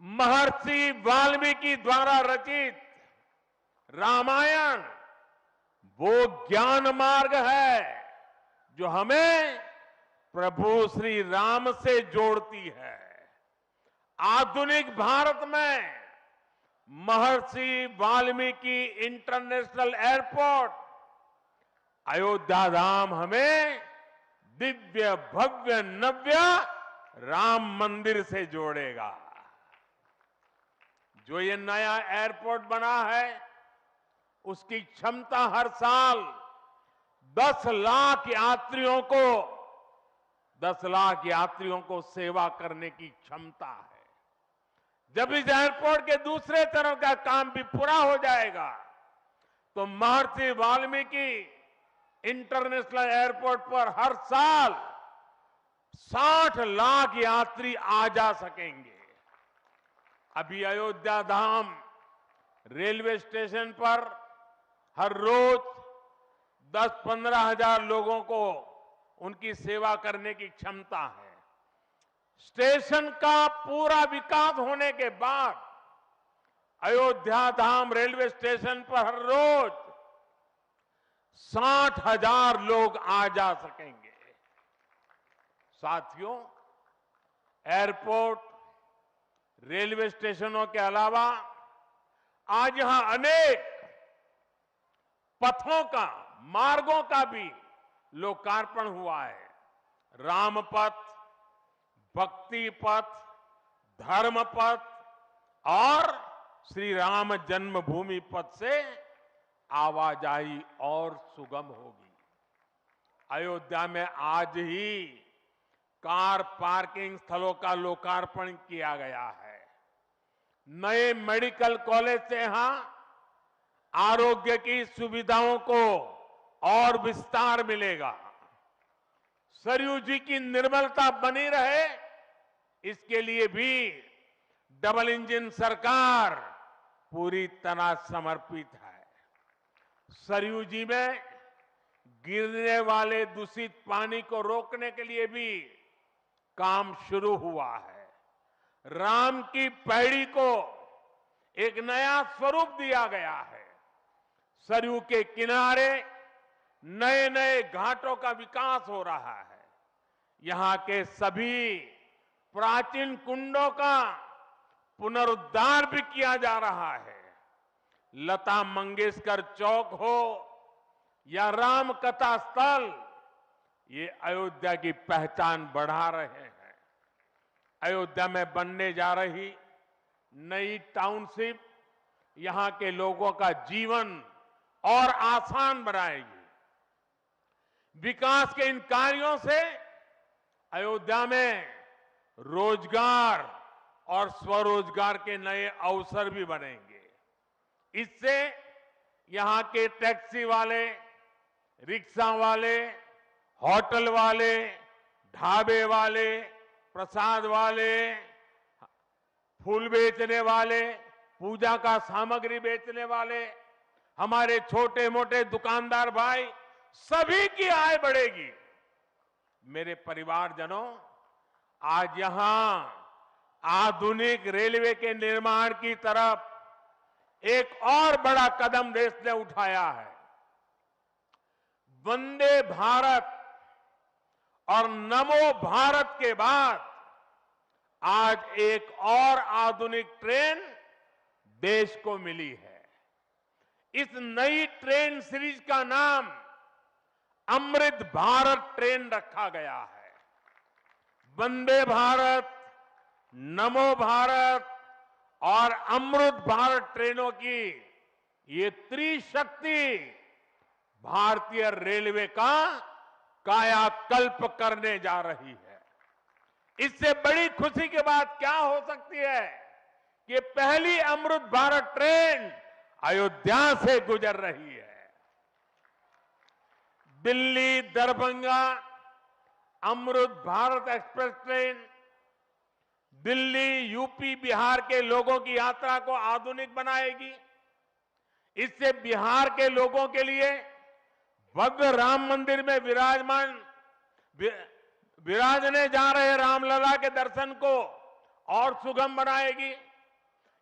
महर्षि वाल्मीकि द्वारा रचित रामायण वो ज्ञान मार्ग है जो हमें प्रभु श्री राम से जोड़ती है। आधुनिक भारत में महर्षि वाल्मीकि इंटरनेशनल एयरपोर्ट अयोध्या धाम हमें दिव्य भव्य नव्य राम मंदिर से जोड़ेगा। जो ये नया एयरपोर्ट बना है उसकी क्षमता हर साल 10 लाख यात्रियों को सेवा करने की क्षमता है। जब इस एयरपोर्ट के दूसरे चरण का काम भी पूरा हो जाएगा तो महर्षि वाल्मीकि इंटरनेशनल एयरपोर्ट पर हर साल 60 लाख यात्री आ जा सकेंगे। अभी अयोध्या धाम रेलवे स्टेशन पर हर रोज 10-15 हजार लोगों को उनकी सेवा करने की क्षमता है। स्टेशन का पूरा विकास होने के बाद अयोध्या धाम रेलवे स्टेशन पर हर रोज 60,000 लोग आ जा सकेंगे। साथियों, एयरपोर्ट, रेलवे स्टेशनों के अलावा आज यहां अनेक पथों का, मार्गों का भी लोकार्पण हुआ है। राम पथ, भक्ति पथ, धर्म पथ और श्री राम जन्मभूमि पथ से आवाजाही और सुगम होगी। अयोध्या में आज ही कार पार्किंग स्थलों का लोकार्पण किया गया है। नए मेडिकल कॉलेज से यहां आरोग्य की सुविधाओं को और विस्तार मिलेगा। सरयू जी की निर्मलता बनी रहे, इसके लिए भी डबल इंजन सरकार पूरी तरह समर्पित है। सरयू जी में गिरने वाले दूषित पानी को रोकने के लिए भी काम शुरू हुआ है। राम की पैड़ी को एक नया स्वरूप दिया गया है। सरयू के किनारे नए नए घाटों का विकास हो रहा है। यहां के सभी प्राचीन कुंडों का पुनरुद्धार भी किया जा रहा है। लता मंगेशकर चौक हो या राम कथा स्थल, ये अयोध्या की पहचान बढ़ा रहे हैं। अयोध्या में बनने जा रही नई टाउनशिप यहां के लोगों का जीवन और आसान बनाएगी। विकास के इन कार्यों से अयोध्या में रोजगार और स्वरोजगार के नए अवसर भी बनेंगे। इससे यहां के टैक्सी वाले, रिक्शा वाले, होटल वाले, ढाबे वाले, प्रसाद वाले, फूल बेचने वाले, पूजा का सामग्री बेचने वाले, हमारे छोटे मोटे दुकानदार भाई, सभी की आय बढ़ेगी। मेरे परिवारजनों, आज यहां आधुनिक रेलवे के निर्माण की तरफ एक और बड़ा कदम देश ने उठाया है। वंदे भारत और नमो भारत के बाद आज एक और आधुनिक ट्रेन देश को मिली है। इस नई ट्रेन सीरीज का नाम अमृत भारत ट्रेन रखा गया है। वंदे भारत, नमो भारत और अमृत भारत ट्रेनों की ये त्रिशक्ति भारतीय रेलवे का कायाकल्प करने जा रही है। इससे बड़ी खुशी की बात क्या हो सकती है कि पहली अमृत भारत ट्रेन अयोध्या से गुजर रही है। Delhi Darbhanga Amrit Bharat express train Delhi, UP, Bihar के लोगों की यात्रा को आधुनिक बनाएगी। इससे बिहार के लोगों के लिए भव्य राम मंदिर में विराजने जा रहे रामलला के दर्शन को और सुगम बनाएगी।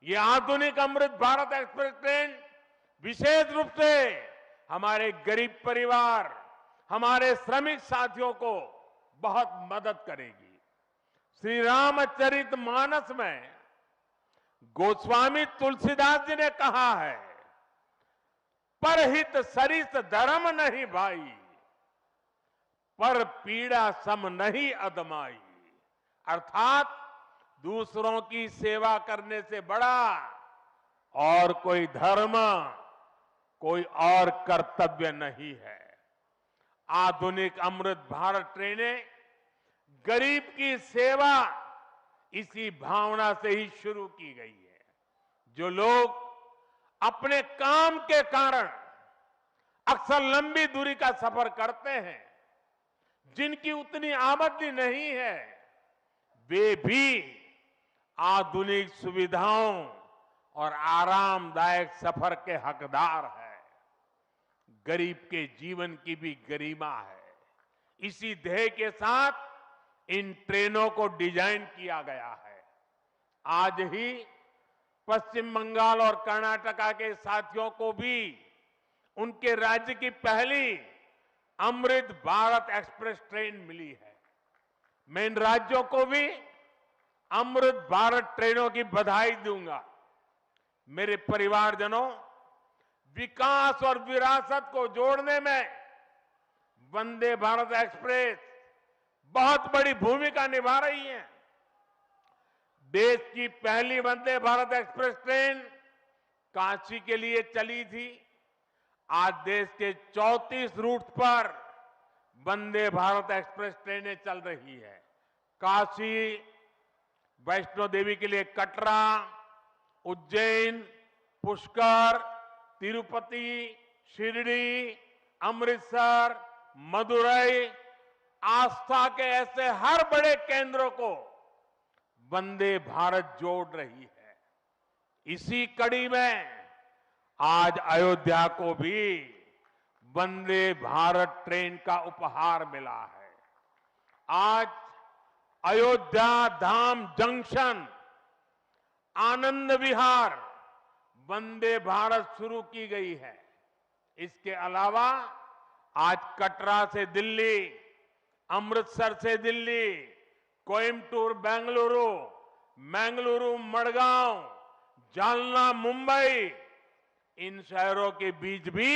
ये आधुनिक अमृत भारत एक्सप्रेस ट्रेन विशेष रूप से हमारे गरीब परिवार, हमारे श्रमिक साथियों को बहुत मदद करेगी। श्री रामचरितमानस में गोस्वामी तुलसीदास जी ने कहा है, परहित सरिस धर्म नहीं भाई, पर पीड़ा सम नहीं अदमाई। अर्थात दूसरों की सेवा करने से बड़ा और कोई धर्म, कोई और कर्तव्य नहीं है। आधुनिक अमृत भारत ट्रेनें गरीब की सेवा इसी भावना से ही शुरू की गई है। जो लोग अपने काम के कारण अक्सर लंबी दूरी का सफर करते हैं, जिनकी उतनी आमदनी नहीं है, वे भी आधुनिक सुविधाओं और आरामदायक सफर के हकदार हैं। गरीब के जीवन की भी गरिमा है। इसी ध्येय के साथ इन ट्रेनों को डिजाइन किया गया है। आज ही पश्चिम बंगाल और कर्नाटका के साथियों को भी उनके राज्य की पहली अमृत भारत एक्सप्रेस ट्रेन मिली है। मैं इन राज्यों को भी अमृत भारत ट्रेनों की बधाई दूंगा। मेरे परिवारजनों, विकास और विरासत को जोड़ने में वंदे भारत एक्सप्रेस बहुत बड़ी भूमिका निभा रही है। देश की पहली वंदे भारत एक्सप्रेस ट्रेन काशी के लिए चली थी। आज देश के 34 रूट पर वंदे भारत एक्सप्रेस ट्रेनें चल रही है। काशी, वैष्णो देवी के लिए कटरा, उज्जैन, पुष्कर, तिरुपति, शिरडी, अमृतसर, मदुरई, आस्था के ऐसे हर बड़े केंद्रों को वंदे भारत जोड़ रही है। इसी कड़ी में आज अयोध्या को भी वंदे भारत ट्रेन का उपहार मिला है। आज अयोध्या धाम जंक्शन, आनंद विहार वंदे भारत शुरू की गई है। इसके अलावा आज कटरा से दिल्ली, अमृतसर से दिल्ली, कोयम्बटूर बेंगलुरु, मंगलुरु मडगांव, जालना मुंबई, इन शहरों के बीच भी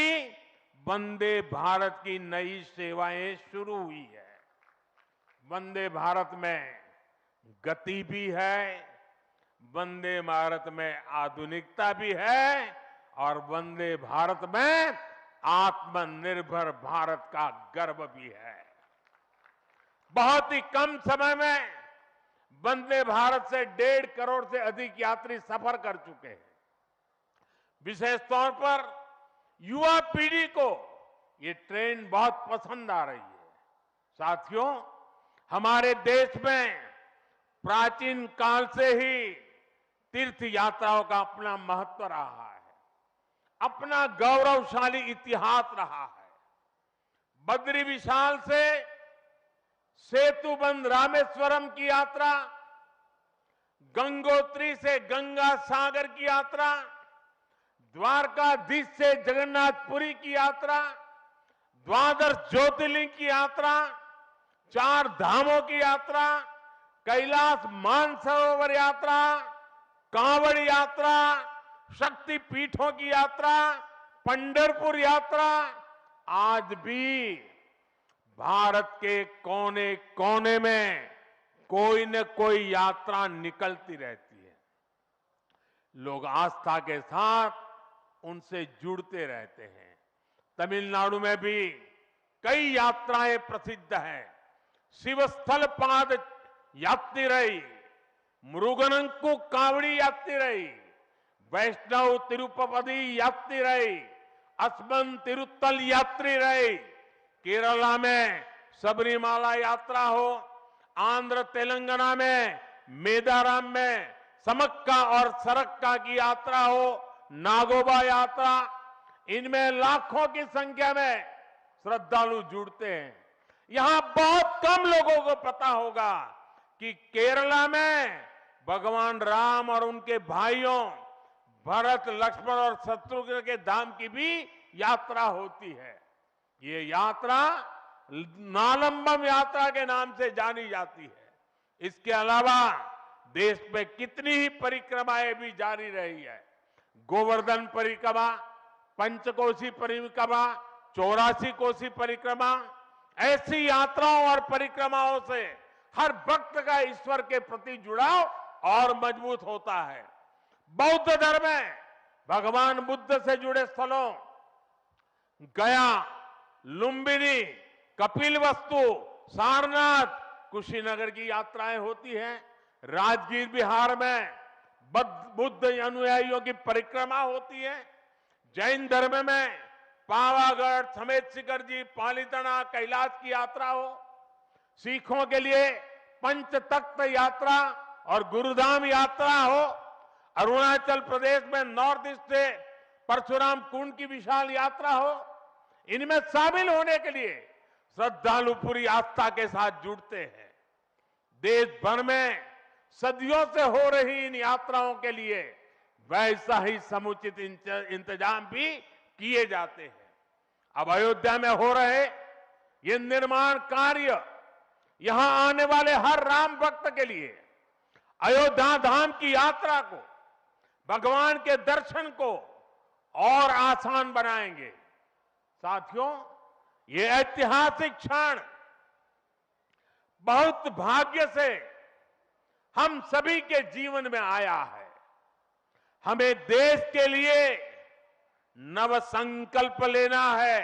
वंदे भारत की नई सेवाएं शुरू हुई है। वंदे भारत में गति भी है, वंदे भारत में आधुनिकता भी है और वंदे भारत में आत्मनिर्भर भारत का गर्व भी है। बहुत ही कम समय में वंदे भारत से 1.5 करोड़ से अधिक यात्री सफर कर चुके हैं। विशेष तौर पर युवा पीढ़ी को ये ट्रेन बहुत पसंद आ रही है। साथियों, हमारे देश में प्राचीन काल से ही तीर्थ यात्राओं का अपना महत्व रहा है, अपना गौरवशाली इतिहास रहा है। बद्री विशाल से सेतुबंध रामेश्वरम की यात्रा, गंगोत्री से गंगा सागर की यात्रा, द्वारकाधीश से जगन्नाथपुरी की यात्रा, द्वादश ज्योतिर्लिंग की यात्रा, 4 धामों की यात्रा, कैलाश मानसरोवर यात्रा, कांवड़ यात्रा, शक्ति पीठों की यात्रा, पंढरपुर यात्रा, आज भी भारत के कोने कोने में कोई न कोई यात्रा निकलती रहती है। लोग आस्था के साथ उनसे जुड़ते रहते हैं। तमिलनाडु में भी कई यात्राएं प्रसिद्ध हैं। शिवस्थल पाद यात्रिरई, मुरुगनंकु कावड़ी यात्रिरई, वैष्णव तिरुपति यात्रिरई, अस्मन तिरुत्तल यात्रिरई, केरला में सबरीमाला यात्रा हो, आंध्र तेलंगाना में मेदाराम में समक्का और सरक्का की यात्रा हो, नागोबा यात्रा, इनमें लाखों की संख्या में श्रद्धालु जुड़ते हैं। यहां बहुत कम लोगों को पता होगा कि केरला में भगवान राम और उनके भाइयों भरत, लक्ष्मण और शत्रुघ्न के धाम की भी यात्रा होती है। ये यात्रा नालंबम यात्रा के नाम से जानी जाती है। इसके अलावा देश में कितनी ही परिक्रमाएं भी जारी रही है। गोवर्धन परिक्रमा, पंचकोशी परिक्रमा, 84 कोसी परिक्रमा, ऐसी यात्राओं और परिक्रमाओं से हर भक्त का ईश्वर के प्रति जुड़ाव और मजबूत होता है। बौद्ध धर्म में भगवान बुद्ध से जुड़े स्थलों गया, लुम्बिनी, कपिलवस्तु, सारनाथ, कुशीनगर की यात्राएं होती हैं। राजगीर बिहार में बुद्ध अनुयायियों की परिक्रमा होती है। जैन धर्म में पावागढ़, समेत शिखर जी, पालीताना, कैलाश की यात्रा हो। सिखों के लिए पंच तख्त यात्रा और गुरुधाम यात्रा हो। अरुणाचल प्रदेश में नॉर्थ ईस्ट से परशुराम कुंड की विशाल यात्रा हो। इनमें शामिल होने के लिए श्रद्धालु पूरी आस्था के साथ जुड़ते हैं। देश भर में सदियों से हो रही इन यात्राओं के लिए वैसा ही समुचित इंतजाम भी किए जाते हैं। अब अयोध्या में हो रहे ये निर्माण कार्य यहां आने वाले हर राम भक्त के लिए अयोध्या धाम की यात्रा को, भगवान के दर्शन को और आसान बनाएंगे। साथियों, ये ऐतिहासिक क्षण बहुत भाग्य से हम सभी के जीवन में आया है। हमें देश के लिए नव संकल्प लेना है,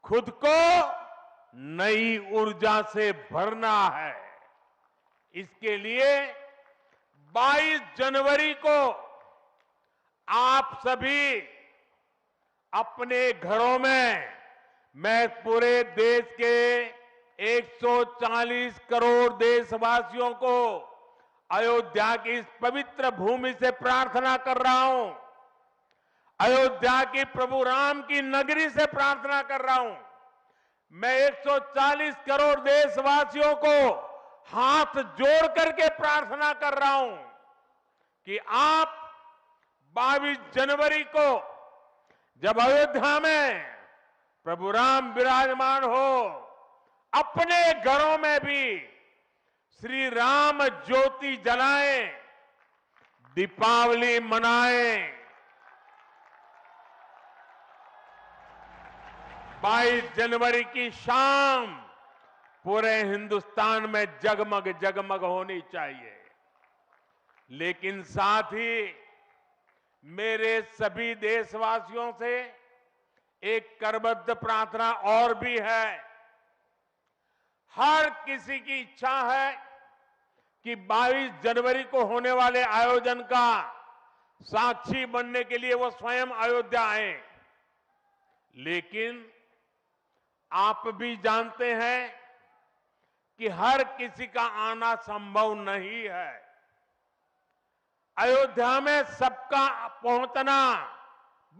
खुद को नई ऊर्जा से भरना है। इसके लिए 22 जनवरी को आप सभी अपने घरों में, मैं पूरे देश के 140 करोड़ देशवासियों को अयोध्या की इस पवित्र भूमि से प्रार्थना कर रहा हूं, अयोध्या की प्रभु राम की नगरी से प्रार्थना कर रहा हूं। मैं 140 करोड़ देशवासियों को हाथ जोड़ करके प्रार्थना कर रहा हूं कि आप 22 जनवरी को जब अयोध्या में प्रभु राम विराजमान हो, अपने घरों में भी श्री राम ज्योति जलाएं, दीपावली मनाएं। 22 जनवरी की शाम पूरे हिंदुस्तान में जगमग जगमग होनी चाहिए। लेकिन साथ ही मेरे सभी देशवासियों से एक करबद्ध प्रार्थना और भी है। हर किसी की इच्छा है कि 22 जनवरी को होने वाले आयोजन का साक्षी बनने के लिए वो स्वयं अयोध्या आए। लेकिन आप भी जानते हैं कि हर किसी का आना संभव नहीं है। अयोध्या में सबका पहुंचना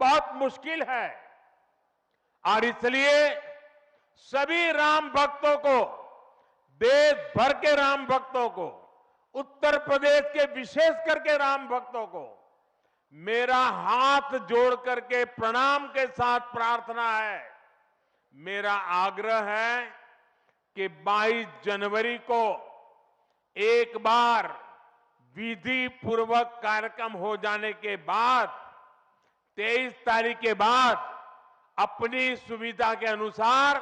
बहुत मुश्किल है और इसलिए सभी राम भक्तों को, देश भर के राम भक्तों को, उत्तर प्रदेश के विशेष करके राम भक्तों को मेरा हाथ जोड़ करके प्रणाम के साथ प्रार्थना है, मेरा आग्रह है कि 22 जनवरी को एक बार विधि पूर्वक कार्यक्रम हो जाने के बाद 23 तारीख के बाद अपनी सुविधा के अनुसार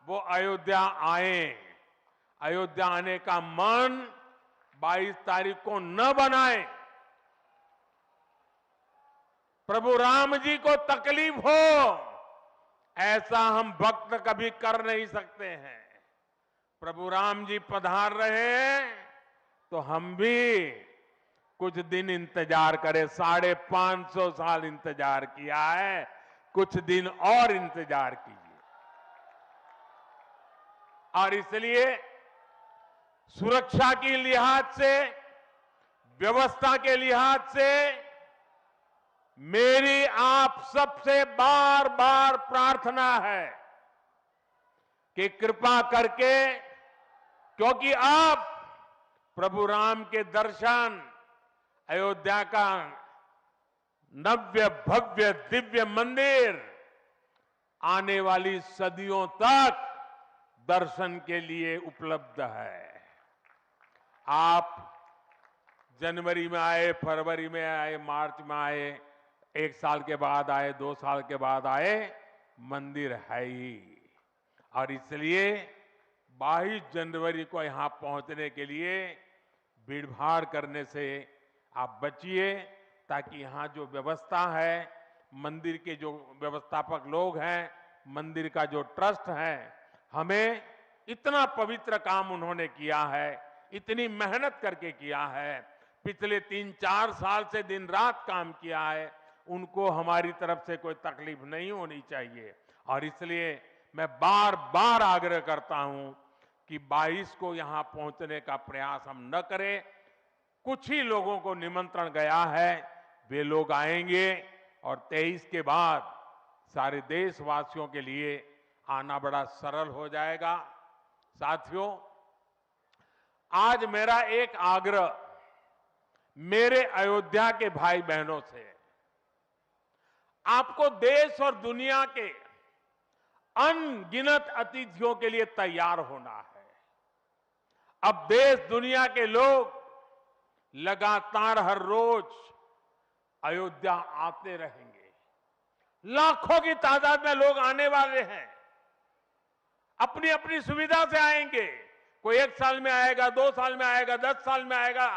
वो अयोध्या आए। अयोध्या आने का मन 22 तारीख को न बनाए। प्रभु राम जी को तकलीफ हो ऐसा हम भक्त कभी कर नहीं सकते हैं। प्रभु राम जी पधार रहे हैं तो हम भी कुछ दिन इंतजार करें। 550 साल इंतजार किया है, कुछ दिन और इंतजार कीजिए। और इसलिए सुरक्षा के लिहाज से, व्यवस्था के लिहाज से मेरी आप सबसे बार बार प्रार्थना है कि कृपा करके, क्योंकि अब प्रभु राम के दर्शन, अयोध्या का नव्य भव्य दिव्य मंदिर आने वाली सदियों तक दर्शन के लिए उपलब्ध है। आप जनवरी में आए, फरवरी में आए, मार्च में आए, 1 साल के बाद आए, 2 साल के बाद आए, मंदिर है ही। और इसलिए 22 जनवरी को यहां पहुंचने के लिए भीड़भाड़ करने से आप बचिए, ताकि यहां जो व्यवस्था है, मंदिर के जो व्यवस्थापक लोग हैं, मंदिर का जो ट्रस्ट है, हमें इतना पवित्र काम उन्होंने किया है, इतनी मेहनत करके किया है, पिछले 3-4 साल से दिन रात काम किया है, उनको हमारी तरफ से कोई तकलीफ नहीं होनी चाहिए। और इसलिए मैं बार बार आग्रह करता हूं कि 22 को यहां पहुंचने का प्रयास हम न करें। कुछ ही लोगों को निमंत्रण गया है, वे लोग आएंगे और 23 के बाद सारे देशवासियों के लिए आना बड़ा सरल हो जाएगा। साथियों, आज मेरा एक आग्रह मेरे अयोध्या के भाई बहनों से, आपको देश और दुनिया के अनगिनत अतिथियों के लिए तैयार होना है। अब देश दुनिया के लोग लगातार हर रोज अयोध्या आते रहेंगे। लाखों की तादाद में लोग आने वाले हैं, अपनी अपनी सुविधा से आएंगे। कोई 1 साल में आएगा, 2 साल में आएगा, 10 साल में आएगा,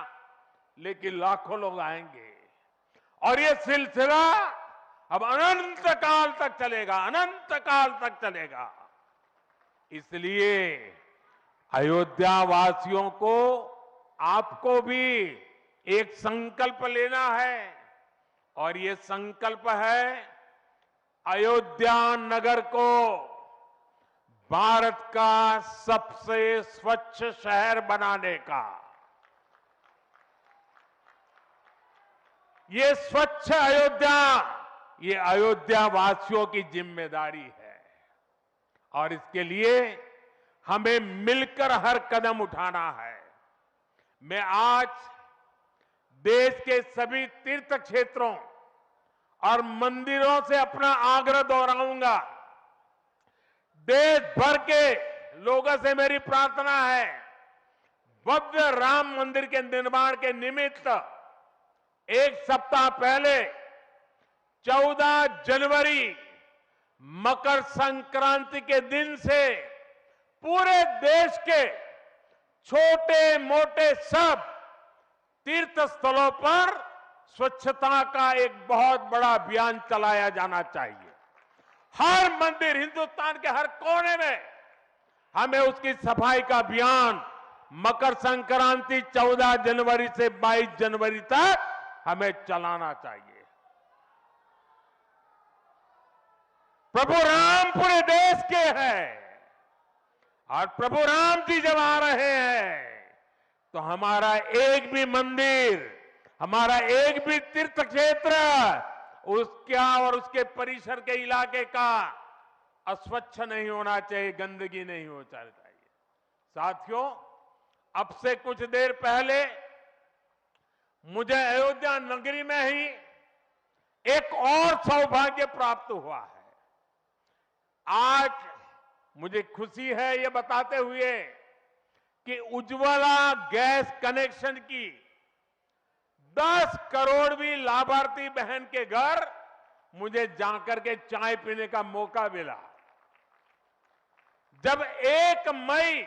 लेकिन लाखों लोग आएंगे। और ये सिलसिला अब अनंत काल तक चलेगा, अनंत काल तक चलेगा। इसलिए अयोध्या वासियों को, आपको भी एक संकल्प लेना है, और ये संकल्प है अयोध्या नगर को भारत का सबसे स्वच्छ शहर बनाने का। ये स्वच्छ अयोध्या, ये अयोध्या वासियों की जिम्मेदारी है, और इसके लिए हमें मिलकर हर कदम उठाना है। मैं आज देश के सभी तीर्थ क्षेत्रों और मंदिरों से अपना आग्रह दोहराऊंगा। देश भर के लोगों से मेरी प्रार्थना है, भव्य राम मंदिर के निर्माण के निमित्त 1 सप्ताह पहले 14 जनवरी मकर संक्रांति के दिन से पूरे देश के छोटे मोटे सब तीर्थ स्थलों पर स्वच्छता का एक बहुत बड़ा अभियान चलाया जाना चाहिए। हर मंदिर, हिंदुस्तान के हर कोने में हमें उसकी सफाई का अभियान मकर संक्रांति 14 जनवरी से 22 जनवरी तक हमें चलाना चाहिए। प्रभु राम पूरे देश के हैं, और प्रभु राम जी जब आ रहे हैं तो हमारा एक भी मंदिर, हमारा एक भी तीर्थ क्षेत्र उसका और उसके परिसर के इलाके का अस्वच्छ नहीं होना चाहिए, गंदगी नहीं होना चाहिए। साथियों, अब से कुछ देर पहले मुझे अयोध्या नगरी में ही एक और सौभाग्य प्राप्त हुआ है। आज मुझे खुशी है ये बताते हुए कि उज्ज्वला गैस कनेक्शन की 10 करोड़वीं लाभार्थी बहन के घर मुझे जाकर के चाय पीने का मौका मिला। जब 1 मई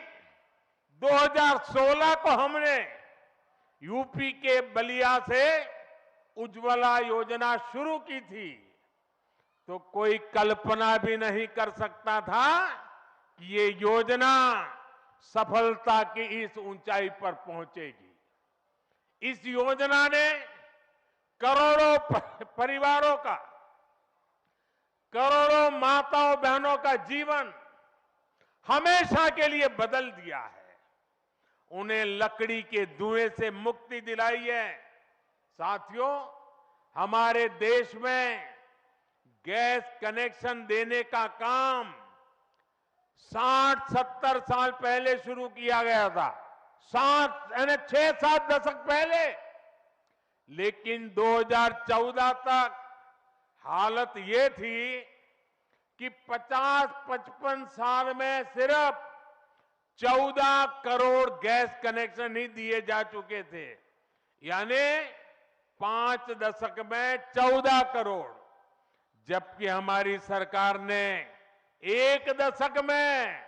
2016 को हमने यूपी के बलिया से उज्ज्वला योजना शुरू की थी, तो कोई कल्पना भी नहीं कर सकता था कि ये योजना सफलता की इस ऊंचाई पर पहुंचेगी। इस योजना ने करोड़ों परिवारों का, करोड़ों माताओं बहनों का जीवन हमेशा के लिए बदल दिया है। उन्हें लकड़ी के धुएं से मुक्ति दिलाई है। साथियों, हमारे देश में गैस कनेक्शन देने का काम 60-70 साल पहले शुरू किया गया था, 6-7 दशक पहले। लेकिन 2014 तक हालत ये थी कि 50-55 साल में सिर्फ 14 करोड़ गैस कनेक्शन ही दिए जा चुके थे, यानी 5 दशक में 14 करोड़, जबकि हमारी सरकार ने 1 दशक में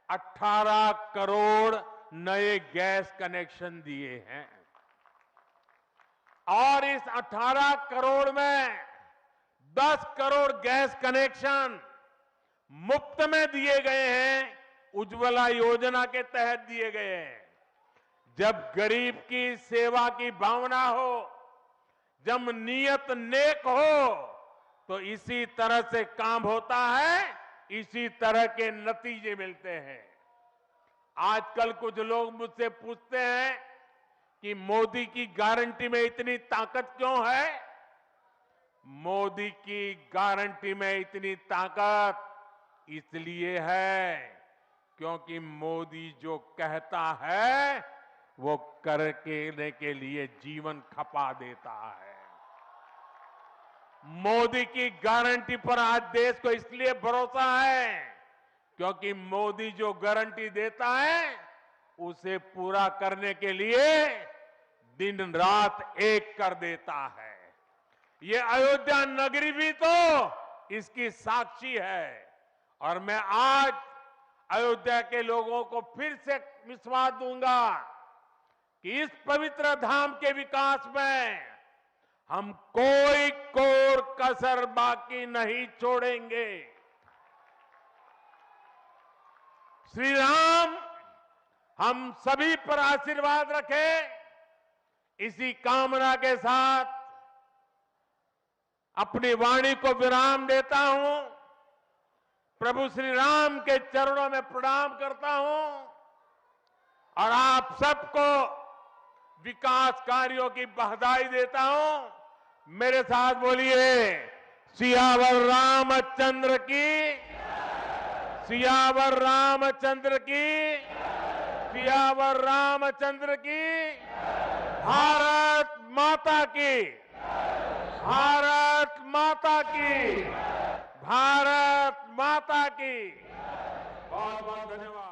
18 करोड़ नए गैस कनेक्शन दिए हैं। और इस 18 करोड़ में 10 करोड़ गैस कनेक्शन मुफ्त में दिए गए हैं, उज्ज्वला योजना के तहत दिए गए हैं। जब गरीब की सेवा की भावना हो, जब नियत नेक हो, तो इसी तरह से काम होता है, इसी तरह के नतीजे मिलते हैं। आजकल कुछ लोग मुझसे पूछते हैं कि मोदी की गारंटी में इतनी ताकत क्यों है? मोदी की गारंटी में इतनी ताकत इसलिए है क्योंकि मोदी जो कहता है वो करने के लिए जीवन खपा देता है। मोदी की गारंटी पर आज देश को इसलिए भरोसा है क्योंकि मोदी जो गारंटी देता है उसे पूरा करने के लिए दिन रात एक कर देता है। ये अयोध्या नगरी भी तो इसकी साक्षी है। और मैं आज अयोध्या के लोगों को फिर से विश्वास दूंगा कि इस पवित्र धाम के विकास में हम कोई कोर कसर बाकी नहीं छोड़ेंगे। श्री राम हम सभी पर आशीर्वाद रखें, इसी कामना के साथ अपनी वाणी को विराम देता हूं। प्रभु श्री राम के चरणों में प्रणाम करता हूं और आप सबको विकास कार्यों की बधाई देता हूं। मेरे साथ बोलिए, सियावर रामचंद्र की, सियावर रामचंद्र की, सियावर रामचंद्र की, भारत माता की, भारत माता की, भारत माता की। बहुत बहुत धन्यवाद।